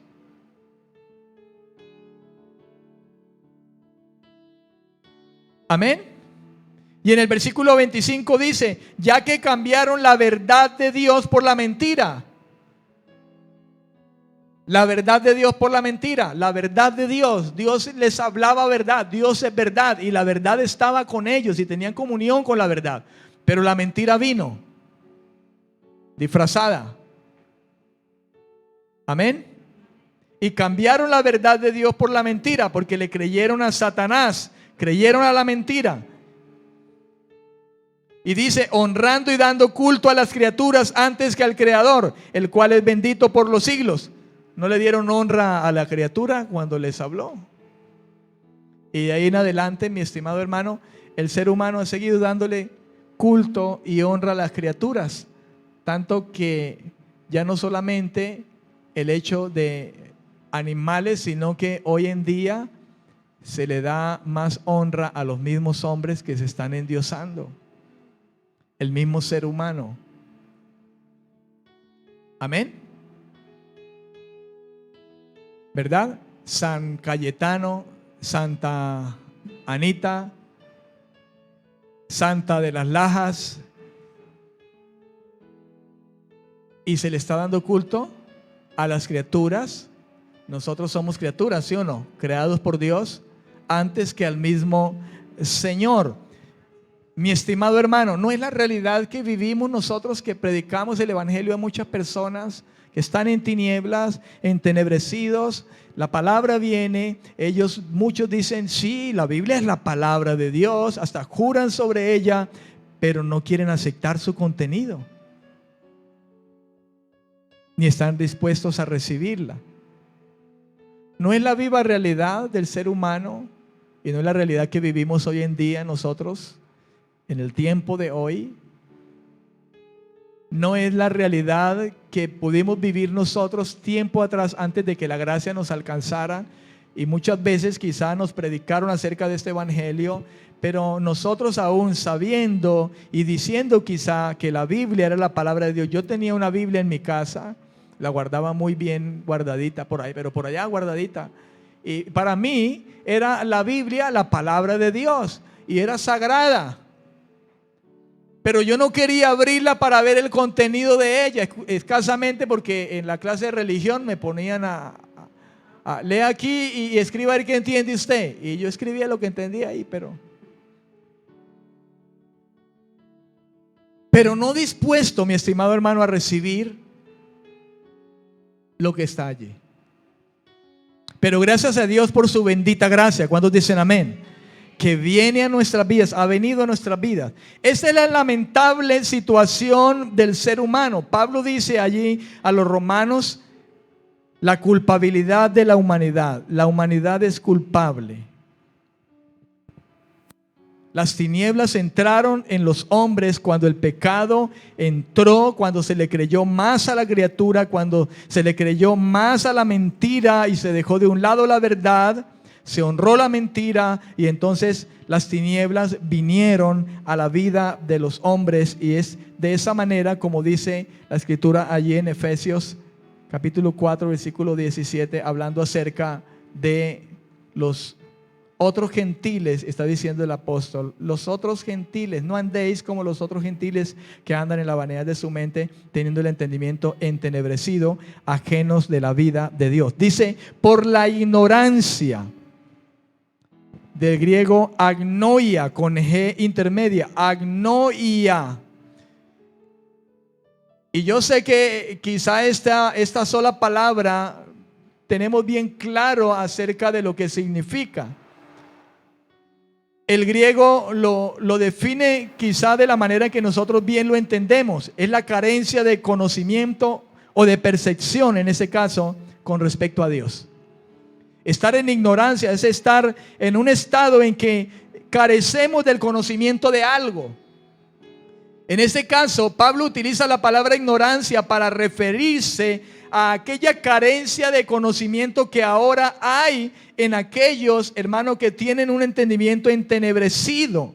Amén. Y en el versículo 25 dice, ya que cambiaron la verdad de Dios por la mentira. La verdad de Dios por la mentira. La verdad de Dios. Dios les hablaba verdad. Dios es verdad. Y la verdad estaba con ellos y tenían comunión con la verdad. Pero la mentira vino disfrazada. Amén. Y cambiaron la verdad de Dios por la mentira, porque le creyeron a Satanás. Creyeron a la mentira. Y dice, honrando y dando culto a las criaturas antes que al Creador, el cual es bendito por los siglos. ¿No le dieron honra a la criatura cuando les habló? Y de ahí en adelante, mi estimado hermano, el ser humano ha seguido dándole culto y honra a las criaturas. Tanto que ya no solamente el hecho de animales, sino que hoy en día se le da más honra a los mismos hombres que se están endiosando. el mismo ser humano. Amén. ¿Verdad? San Cayetano, Santa Anita, Santa de las Lajas, y se le está dando culto a las criaturas. Nosotros somos criaturas, ¿sí o no? Creados por Dios antes que al mismo Señor. Mi estimado hermano, no es la realidad que vivimos nosotros, que predicamos el evangelio a muchas personas que están en tinieblas, entenebrecidos. La palabra viene, muchos dicen, sí, la Biblia es la palabra de Dios, hasta juran sobre ella, pero no quieren aceptar su contenido, ni están dispuestos a recibirla. No es la viva realidad del ser humano, y no es la realidad que vivimos hoy en día nosotros, en el tiempo de hoy. No es la realidad que pudimos vivir nosotros tiempo atrás, antes de que la gracia nos alcanzara, y muchas veces quizá nos predicaron acerca de este evangelio, pero nosotros aún sabiendo y diciendo quizá que la Biblia era la palabra de Dios. Yo tenía una Biblia en mi casa, la guardaba muy bien guardadita por ahí, pero por allá guardadita, y para mí era la Biblia la palabra de Dios y era sagrada. Pero yo no quería abrirla para ver el contenido de ella, escasamente, porque en la clase de religión me ponían a lea aquí y escriba a ver qué entiende usted. Y yo escribía lo que entendía ahí, pero no dispuesto, mi estimado hermano, a recibir lo que está allí. Pero gracias a Dios por su bendita gracia. ¿Cuántos dicen amén? Que viene a nuestras vidas, ha venido a nuestras vidas. Esta es la lamentable situación del ser humano. Pablo dice allí a los romanos, la culpabilidad de la humanidad. La humanidad es culpable. Las tinieblas entraron en los hombres cuando el pecado entró, cuando se le creyó más a la criatura, cuando se le creyó más a la mentira y se dejó de un lado la verdad. Se honró la mentira y entonces las tinieblas vinieron a la vida de los hombres, y es de esa manera como dice la escritura allí en Efesios capítulo 4 versículo 17, hablando acerca de los otros gentiles. Está diciendo el apóstol: los otros gentiles, no andéis como los otros gentiles que andan en la vanidad de su mente, teniendo el entendimiento entenebrecido, ajenos de la vida de Dios. Dice, por la ignorancia. Del griego agnoia, con G intermedia, agnoia. Y yo sé que quizá esta sola palabra tenemos bien claro acerca de lo que significa. El griego lo define quizá de la manera que nosotros bien lo entendemos. Es la carencia de conocimiento o de percepción, en ese caso, con respecto a Dios. Estar en ignorancia es estar en un estado en que carecemos del conocimiento de algo. En este caso, Pablo utiliza la palabra ignorancia para referirse a aquella carencia de conocimiento que ahora hay en aquellos, hermanos, que tienen un entendimiento entenebrecido.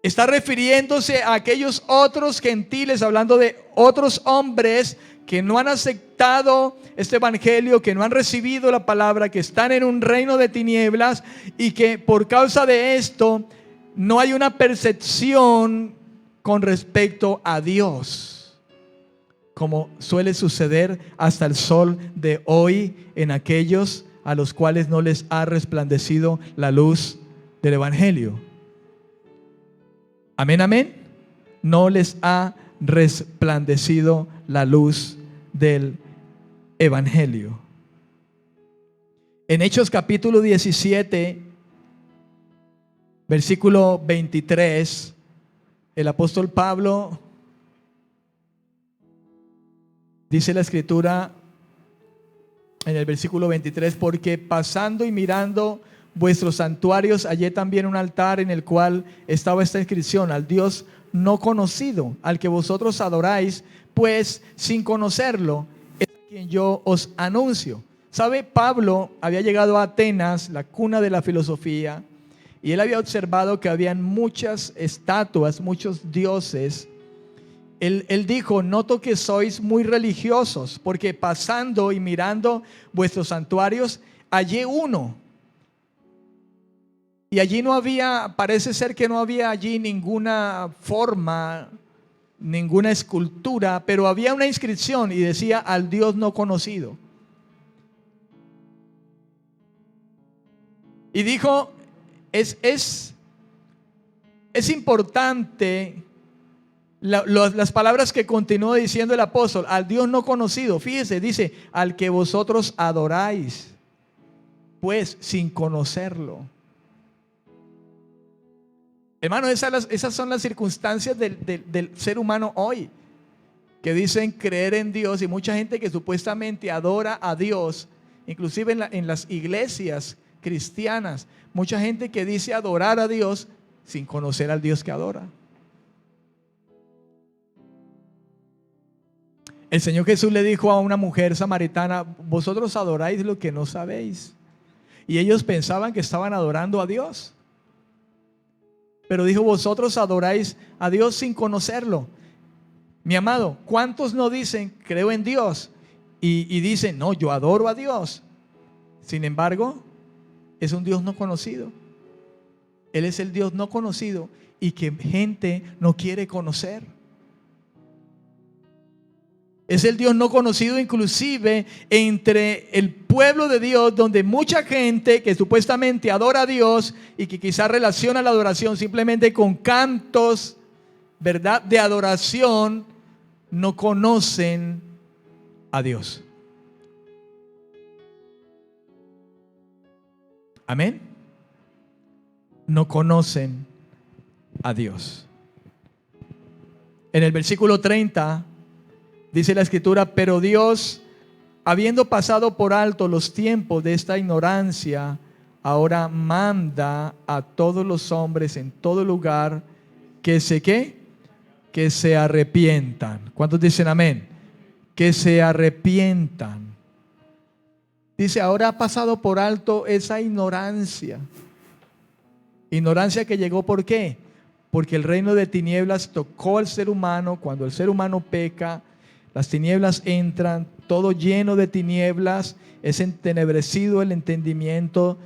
Está refiriéndose a aquellos otros gentiles, hablando de otros hombres que no han aceptado este evangelio, que no han recibido la palabra, que están en un reino de tinieblas, y que por causa de esto no hay una percepción con respecto a Dios, como suele suceder hasta el sol de hoy en aquellos a los cuales no les ha resplandecido la luz del evangelio. Amén, amén. No les ha resplandecido la luz del evangelio. En Hechos capítulo 17, versículo 23, el apóstol Pablo dice la escritura en el versículo 23: porque pasando y mirando vuestros santuarios, hallé también un altar en el cual estaba esta inscripción: al Dios no conocido, al que vosotros adoráis, pues sin conocerlo, es quien yo os anuncio. ¿Sabe? Pablo había llegado a Atenas, la cuna de la filosofía, y él había observado que habían muchas estatuas, muchos dioses. Él dijo: noto que sois muy religiosos, porque pasando y mirando vuestros santuarios, hallé uno. Y allí no había, parece ser que no había allí ninguna forma, ninguna escultura, pero había una inscripción y decía: al Dios no conocido. Y dijo: es importante las palabras que continuó diciendo el apóstol, al Dios no conocido. Fíjese, dice: al que vosotros adoráis, pues sin conocerlo. Hermano, esas son las circunstancias del ser humano hoy, que dicen creer en Dios, y mucha gente que supuestamente adora a Dios, inclusive en las iglesias cristianas, mucha gente que dice adorar a Dios sin conocer al Dios que adora. El Señor Jesús le dijo a una mujer samaritana: vosotros adoráis lo que no sabéis. Y ellos pensaban que estaban adorando a Dios, pero dijo: vosotros adoráis a Dios sin conocerlo. Mi amado, ¿cuántos no dicen creo en Dios? Y dicen: no, yo adoro a Dios. Sin embargo, es un Dios no conocido. Él es el Dios no conocido y que gente no quiere conocer. Es el Dios no conocido inclusive entre el pueblo de Dios, donde mucha gente que supuestamente adora a Dios y que quizás relaciona la adoración simplemente con cantos, ¿verdad?, de adoración, no conocen a Dios. Amén. No conocen a Dios. En el versículo 30 dice la escritura: pero Dios, habiendo pasado por alto los tiempos de esta ignorancia, ahora manda a todos los hombres en todo lugar que que se arrepientan. ¿Cuántos dicen amén? Que se arrepientan. Dice: ahora ha pasado por alto esa ignorancia. Ignorancia que llegó, ¿por qué? Porque el reino de tinieblas tocó al ser humano. Cuando el ser humano peca, las tinieblas entran, todo lleno de tinieblas, es entenebrecido el entendimiento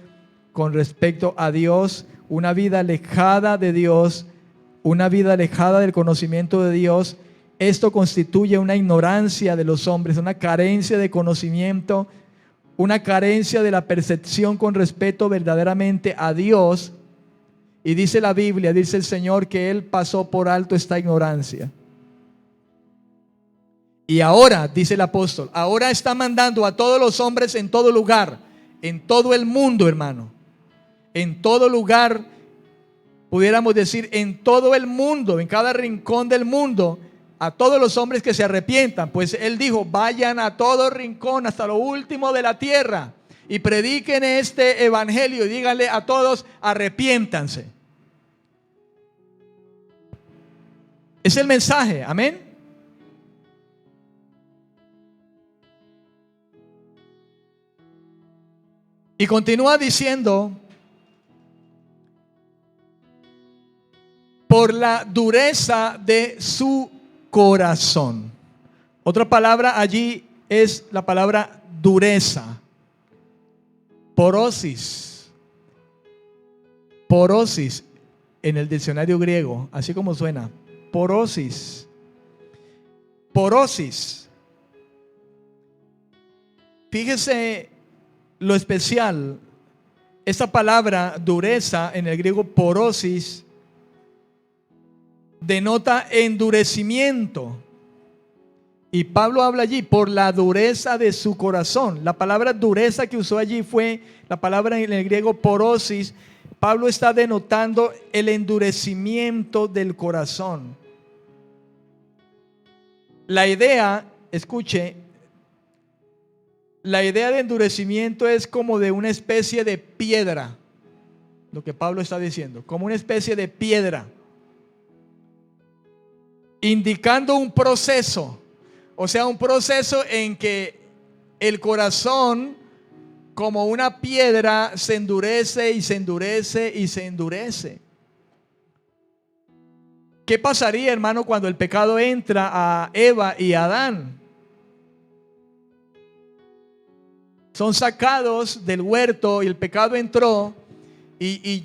con respecto a Dios, una vida alejada de Dios, una vida alejada del conocimiento de Dios. Esto constituye una ignorancia de los hombres, una carencia de conocimiento, una carencia de la percepción con respecto verdaderamente a Dios. Y dice la Biblia, dice el Señor, que Él pasó por alto esta ignorancia. Y ahora, dice el apóstol, ahora está mandando a todos los hombres en todo lugar, en todo el mundo, hermano. En todo lugar, pudiéramos decir, en todo el mundo, en cada rincón del mundo, a todos los hombres que se arrepientan. Pues Él dijo: vayan a todo rincón, hasta lo último de la tierra, y prediquen este evangelio y díganle a todos: arrepiéntanse. Es el mensaje, amén. Y continúa diciendo: por la dureza de su corazón. Otra palabra allí es la palabra dureza. Porosis. Porosis en el diccionario griego, así como suena. Porosis. Porosis. Fíjese lo especial. Esta palabra dureza en el griego porosis denota endurecimiento. Y Pablo habla allí por la dureza de su corazón. La palabra dureza que usó allí fue la palabra en el griego porosis. Pablo está denotando el endurecimiento del corazón. La idea, escuche, la idea de endurecimiento es como de una especie de piedra. Lo que Pablo está diciendo, como una especie de piedra, indicando un proceso. O sea, un proceso en que el corazón como una piedra se endurece y se endurece y se endurece. ¿Qué pasaría, hermano, cuando el pecado entra a Eva y a Adán? Son sacados del huerto y el pecado entró. Y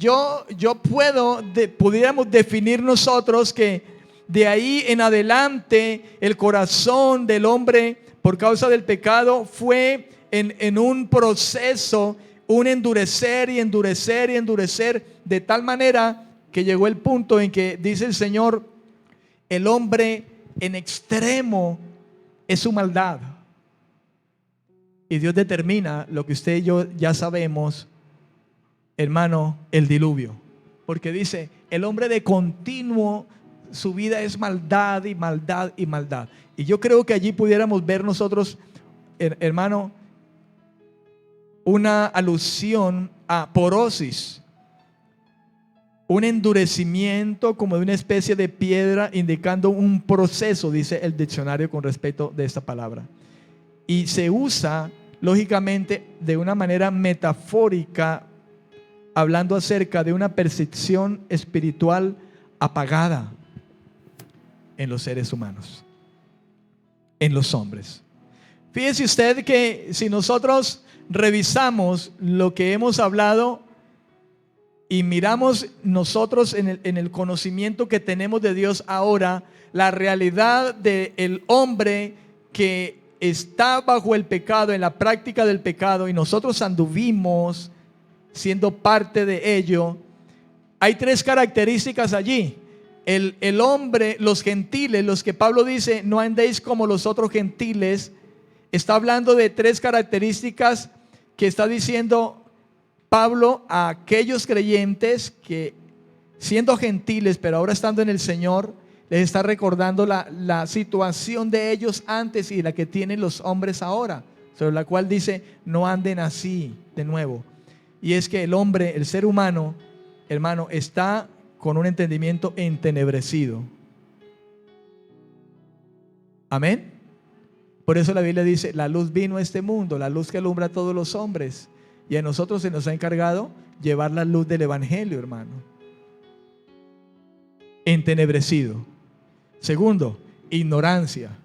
pudiéramos definir nosotros que de ahí en adelante el corazón del hombre por causa del pecado fue en un proceso, un endurecer y endurecer y endurecer, de tal manera que llegó el punto en que dice el Señor, el hombre en extremo es su maldad. Y Dios determina lo que usted y yo ya sabemos, hermano, el diluvio. Porque dice, el hombre de continuo, su vida es maldad y maldad y maldad. Y yo creo que allí pudiéramos ver nosotros, hermano, una alusión a porosis, un endurecimiento como de una especie de piedra, indicando un proceso, dice el diccionario con respecto de esta palabra. Y se usa, lógicamente, de una manera metafórica, hablando acerca de una percepción espiritual apagada en los seres humanos, en los hombres. Fíjese usted que si nosotros revisamos lo que hemos hablado y miramos nosotros en el conocimiento que tenemos de Dios ahora, la realidad del hombre que está bajo el pecado, en la práctica del pecado, y nosotros anduvimos siendo parte de ello, hay tres características allí. El hombre, los gentiles, los que Pablo dice, no andéis como los otros gentiles, está hablando de tres características que está diciendo Pablo a aquellos creyentes que, siendo gentiles, pero ahora estando en el Señor, les está recordando la situación de ellos antes y la que tienen los hombres ahora, sobre la cual dice, no anden así de nuevo. Y es que el hombre, el ser humano, hermano, está con un entendimiento entenebrecido. Amén. Por eso la Biblia dice, la luz vino a este mundo, la luz que alumbra a todos los hombres. Y a nosotros se nos ha encargado llevar la luz del evangelio, hermano. Entenebrecido. Segundo, ignorancia.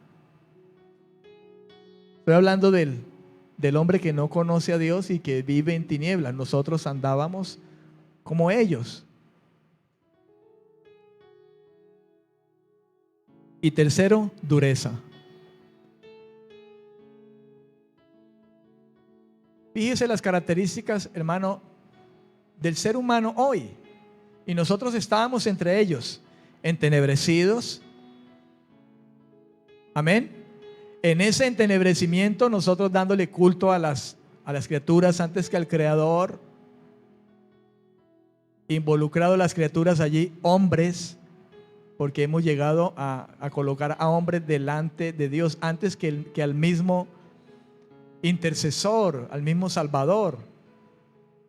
Estoy hablando del hombre que no conoce a Dios y que vive en tinieblas. Nosotros andábamos como ellos. Y tercero, dureza. Fíjese las características, hermano, del ser humano hoy. Y nosotros estábamos entre ellos, entenebrecidos. Amén. En ese entenebrecimiento, nosotros dándole culto a las criaturas antes que al Creador. Involucrado las criaturas allí, hombres, porque hemos llegado a colocar a hombres delante de Dios antes que al mismo intercesor, al mismo Salvador,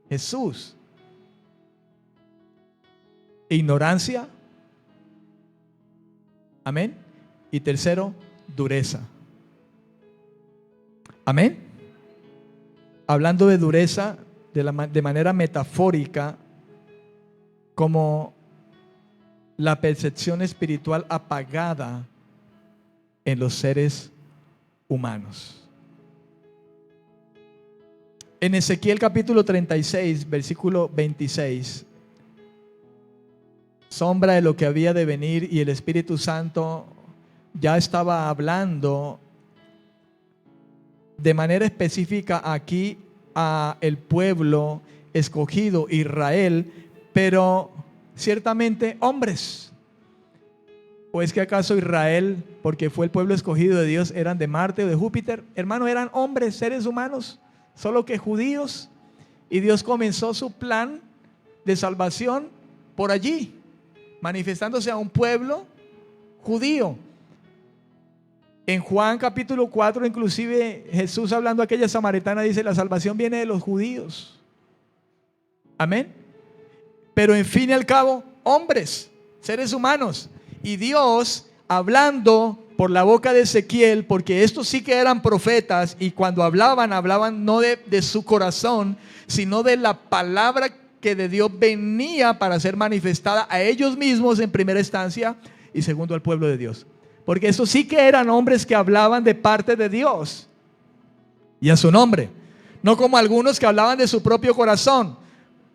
Jesús. Ignorancia. Amén. Y tercero, dureza. Amén. Hablando de dureza de manera metafórica, como la percepción espiritual apagada en los seres humanos. En Ezequiel capítulo 36, versículo 26, sombra de lo que había de venir, y el Espíritu Santo ya estaba hablando de manera específica aquí a el pueblo escogido, Israel, pero ciertamente hombres. ¿O es que acaso Israel, porque fue el pueblo escogido de Dios, eran de Marte o de Júpiter? Hermano, eran hombres, seres humanos, solo que judíos, y Dios comenzó su plan de salvación por allí, manifestándose a un pueblo judío. En Juan capítulo 4, inclusive Jesús, hablando a aquella samaritana, dice: la salvación viene de los judíos. Amén. Pero en fin y al cabo, hombres, seres humanos. Y Dios, hablando por la boca de Ezequiel, porque estos sí que eran profetas, y cuando hablaban no de su corazón, sino de la palabra que de Dios venía para ser manifestada a ellos mismos en primera instancia y segundo al pueblo de Dios. Porque estos sí que eran hombres que hablaban de parte de Dios y a su nombre, no como algunos que hablaban de su propio corazón.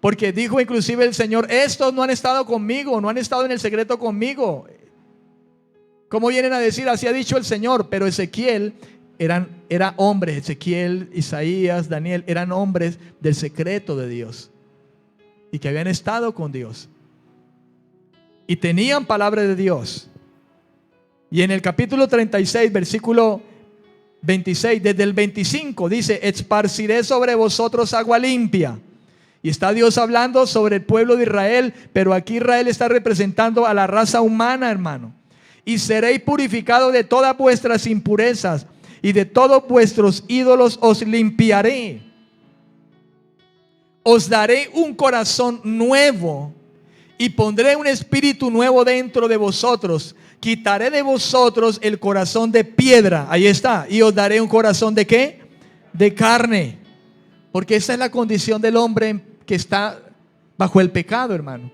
Porque dijo inclusive el Señor: estos no han estado conmigo, no han estado en el secreto conmigo. ¿Cómo vienen a decir? Así ha dicho el Señor. Pero Ezequiel era hombre. Ezequiel, Isaías, Daniel eran hombres del secreto de Dios y que habían estado con Dios y tenían palabra de Dios. Y en el capítulo 36, versículo 26, desde el 25 dice: esparciré sobre vosotros agua limpia. Y está Dios hablando sobre el pueblo de Israel, pero aquí Israel está representando a la raza humana, hermano. Y seréis purificados de todas vuestras impurezas, y de todos vuestros ídolos os limpiaré. Os daré un corazón nuevo y pondré un espíritu nuevo dentro de vosotros. Quitaré de vosotros el corazón de piedra, ahí está, y os daré un corazón ¿de qué? De carne. Porque esa es la condición del hombre que está bajo el pecado, hermano.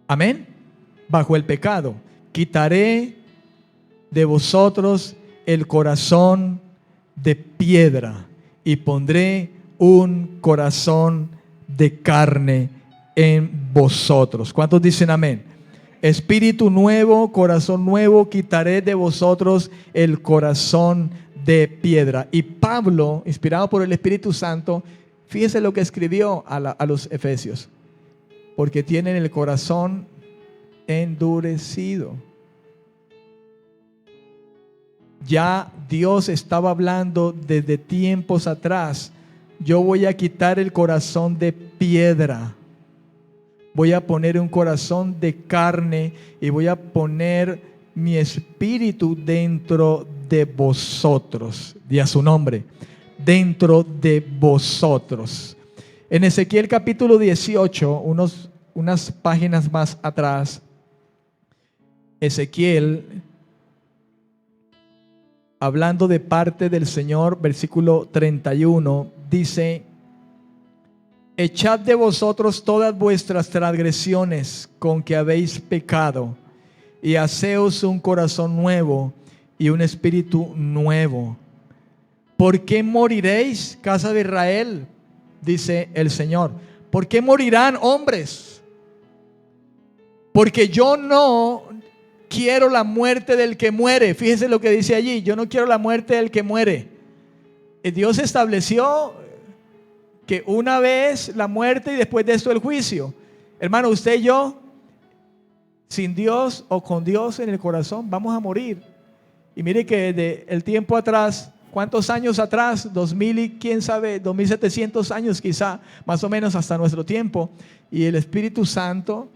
Amén. Bajo el pecado. Quitaré de vosotros el corazón de piedra y pondré un corazón de carne en vosotros. ¿Cuántos dicen amén? Espíritu nuevo, corazón nuevo, quitaré de vosotros el corazón de piedra. Y Pablo, inspirado por el Espíritu Santo, fíjese lo que escribió a los Efesios: porque tienen el corazón endurecido. Ya Dios estaba hablando desde tiempos atrás: yo voy a quitar el corazón de piedra, voy a poner un corazón de carne y voy a poner mi espíritu dentro de vosotros. Di a su nombre: dentro de vosotros. En Ezequiel capítulo 18, unas páginas más atrás, Ezequiel, hablando de parte del Señor, versículo 31, dice: echad de vosotros todas vuestras transgresiones con que habéis pecado, y haceos un corazón nuevo y un espíritu nuevo. ¿Por qué moriréis, casa de Israel? Dice el Señor. ¿Por qué morirán hombres? Porque yo no quiero la muerte del que muere. Fíjese lo que dice allí: yo no quiero la muerte del que muere. Dios estableció que una vez la muerte y después de esto el juicio. Hermano, usted y yo, sin Dios o con Dios en el corazón, vamos a morir. Y mire que desde el tiempo atrás, ¿cuántos años atrás? 2000 y quién sabe, 2700 años quizá, más o menos hasta nuestro tiempo. Y el Espíritu Santo,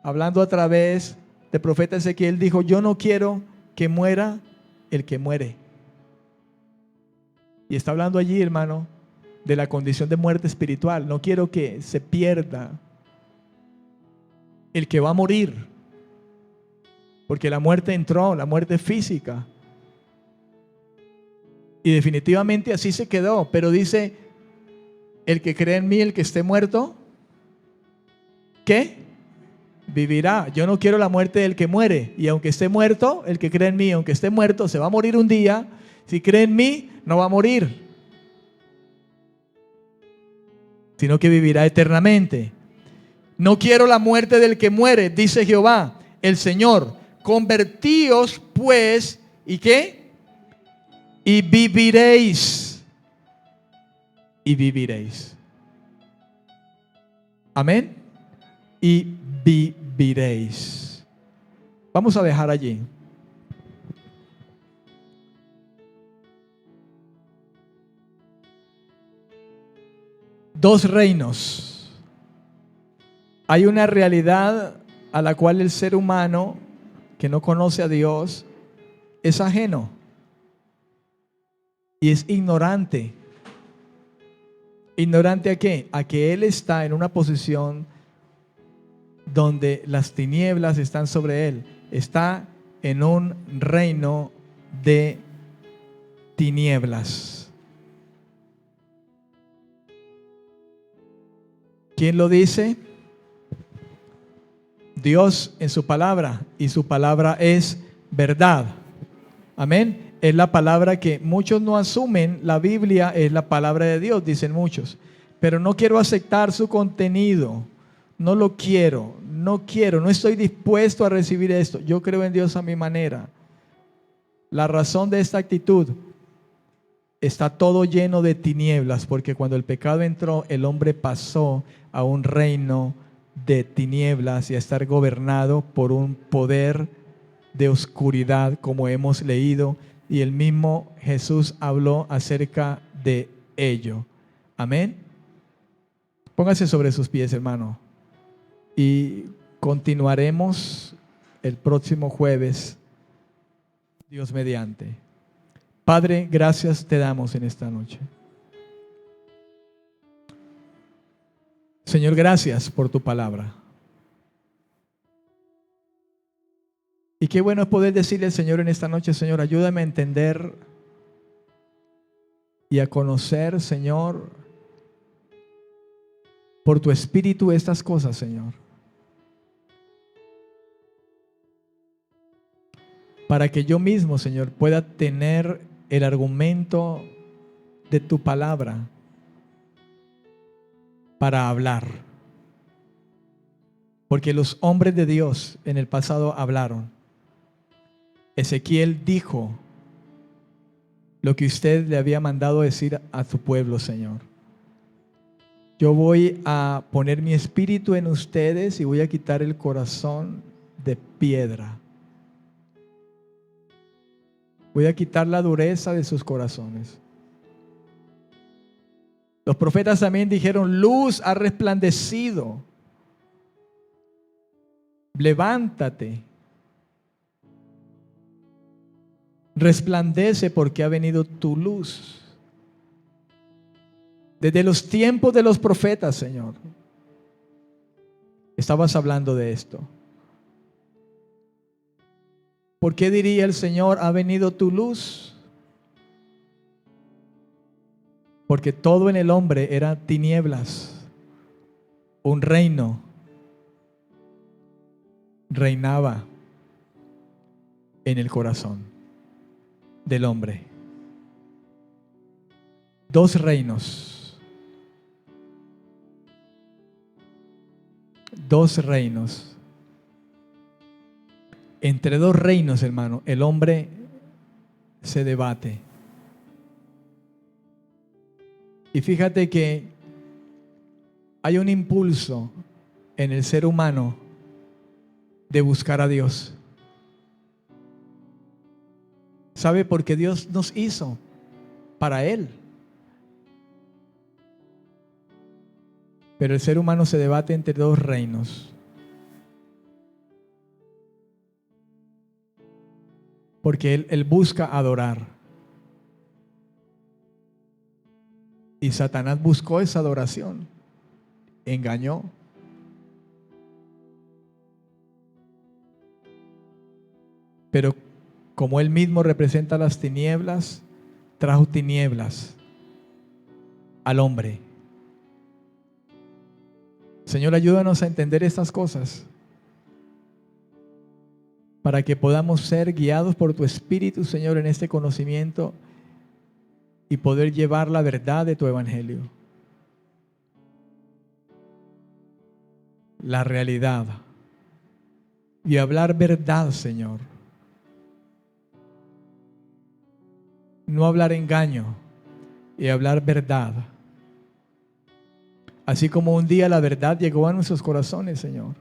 hablando a través del profeta Ezequiel, dijo: yo no quiero que muera el que muere. Y está hablando allí, hermano, de la condición de muerte espiritual. No quiero que se pierda el que va a morir, porque la muerte entró, la muerte física, y definitivamente así se quedó. Pero dice: el que cree en mí, el que esté muerto, ¿qué? Vivirá. Yo no quiero la muerte del que muere. Y aunque esté muerto, el que cree en mí, aunque esté muerto, se va a morir un día. Si cree en mí, no va a morir, sino que vivirá eternamente. No quiero la muerte del que muere, dice Jehová, el Señor. Convertíos pues, ¿y qué? Y viviréis. Y viviréis. Amén. Y viviréis. Vamos a dejar allí. Dos reinos. Hay una realidad a la cual el ser humano que no conoce a Dios es ajeno y es ignorante. ¿Ignorante a qué? A que él está en una posición donde las tinieblas están sobre él. Está en un reino de tinieblas. ¿Quién lo dice? Dios en su palabra, y su palabra es verdad. Amén. Es la palabra que muchos no asumen. La Biblia es la palabra de Dios, dicen muchos. Pero no quiero aceptar su contenido. No lo quiero, no estoy dispuesto a recibir esto. Yo creo en Dios a mi manera. La razón de esta actitud: está todo lleno de tinieblas, porque cuando el pecado entró, el hombre pasó a un reino de tinieblas y a estar gobernado por un poder de oscuridad, como hemos leído, y el mismo Jesús habló acerca de ello. Amén. Póngase sobre sus pies, hermano, y continuaremos el próximo jueves, Dios mediante. Padre, gracias te damos en esta noche. Señor, gracias por tu palabra. Y qué bueno es poder decirle al Señor en esta noche: Señor, ayúdame a entender y a conocer, Señor, por tu Espíritu estas cosas, Señor. Para que yo mismo, Señor, pueda tener el argumento de tu palabra para hablar. Porque los hombres de Dios en el pasado hablaron. Ezequiel dijo lo que usted le había mandado decir a su pueblo, Señor. Yo voy a poner mi espíritu en ustedes y voy a quitar el corazón de piedra. Voy a quitar la dureza de sus corazones. Los profetas también dijeron: luz ha resplandecido. Levántate. Resplandece, porque ha venido tu luz. Desde los tiempos de los profetas, Señor, estabas hablando de esto. ¿Por qué diría el Señor: ha venido tu luz? Porque todo en el hombre era tinieblas. Un reino reinaba en el corazón del hombre. Dos reinos. Dos reinos. Entre dos reinos, hermano, el hombre se debate. Y fíjate que hay un impulso en el ser humano de buscar a Dios. ¿Sabe? Porque Dios nos hizo para Él. Pero el ser humano se debate entre dos reinos. Porque él busca adorar. Y Satanás buscó esa adoración. Engañó. Pero como él mismo representa las tinieblas, trajo tinieblas al hombre. Señor, ayúdanos a entender estas cosas, para que podamos ser guiados por tu Espíritu, Señor, en este conocimiento y poder llevar la verdad de tu Evangelio. La realidad. Y hablar verdad, Señor. No hablar engaño, y hablar verdad. Así como un día la verdad llegó a nuestros corazones, Señor,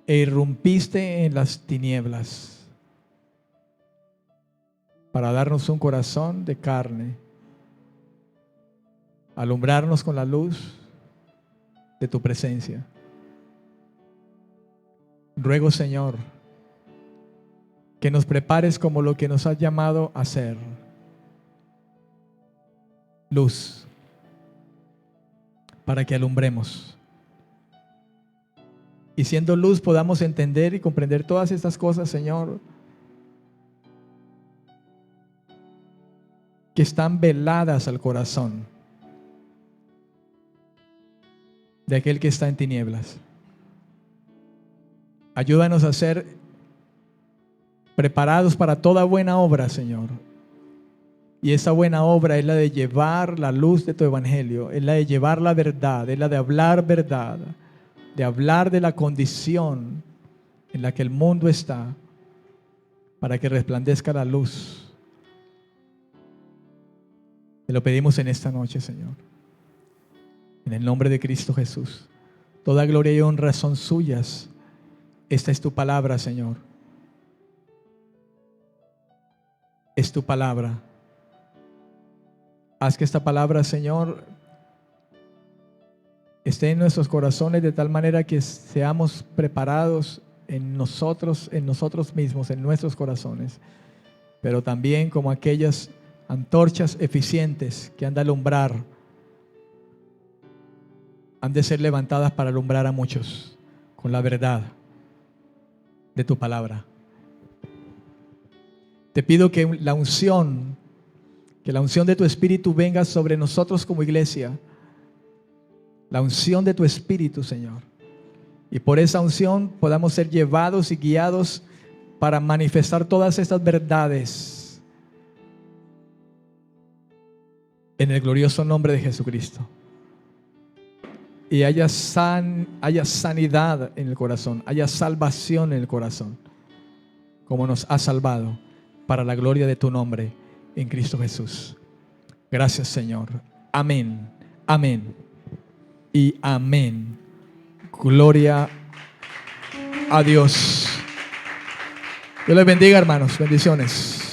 e irrumpiste en las tinieblas para darnos un corazón de carne, alumbrarnos con la luz de tu presencia. Ruego, Señor, que nos prepares como lo que nos has llamado a ser. Luz, para que alumbremos. y siendo luz podamos entender y comprender todas estas cosas, Señor, que están veladas al corazón de aquel que está en tinieblas. Ayúdanos a ser preparados para toda buena obra, Señor. Y esa buena obra es la de llevar la luz de tu evangelio, es la de llevar la verdad, es la de hablar verdad, de hablar de la condición en la que el mundo está, para que resplandezca la luz. Te lo pedimos en esta noche, Señor. En el nombre de Cristo Jesús. Toda gloria y honra son suyas. Esta es tu palabra, Señor. Es tu palabra. Haz que esta palabra, Señor, esté en nuestros corazones de tal manera que seamos preparados en nosotros mismos, en nuestros corazones, pero también como aquellas antorchas eficientes que han de alumbrar, han de ser levantadas para alumbrar a muchos con la verdad de tu palabra. Te pido que la unción de tu Espíritu venga sobre nosotros como iglesia. La unción de tu Espíritu, Señor. Y por esa unción podamos ser llevados y guiados para manifestar todas estas verdades en el glorioso nombre de Jesucristo. Y haya sanidad en el corazón, haya salvación en el corazón, como nos ha salvado, para la gloria de tu nombre en Cristo Jesús. Gracias, Señor. Amén, amén y amén. Gloria a Dios. Dios les bendiga, hermanos. Bendiciones.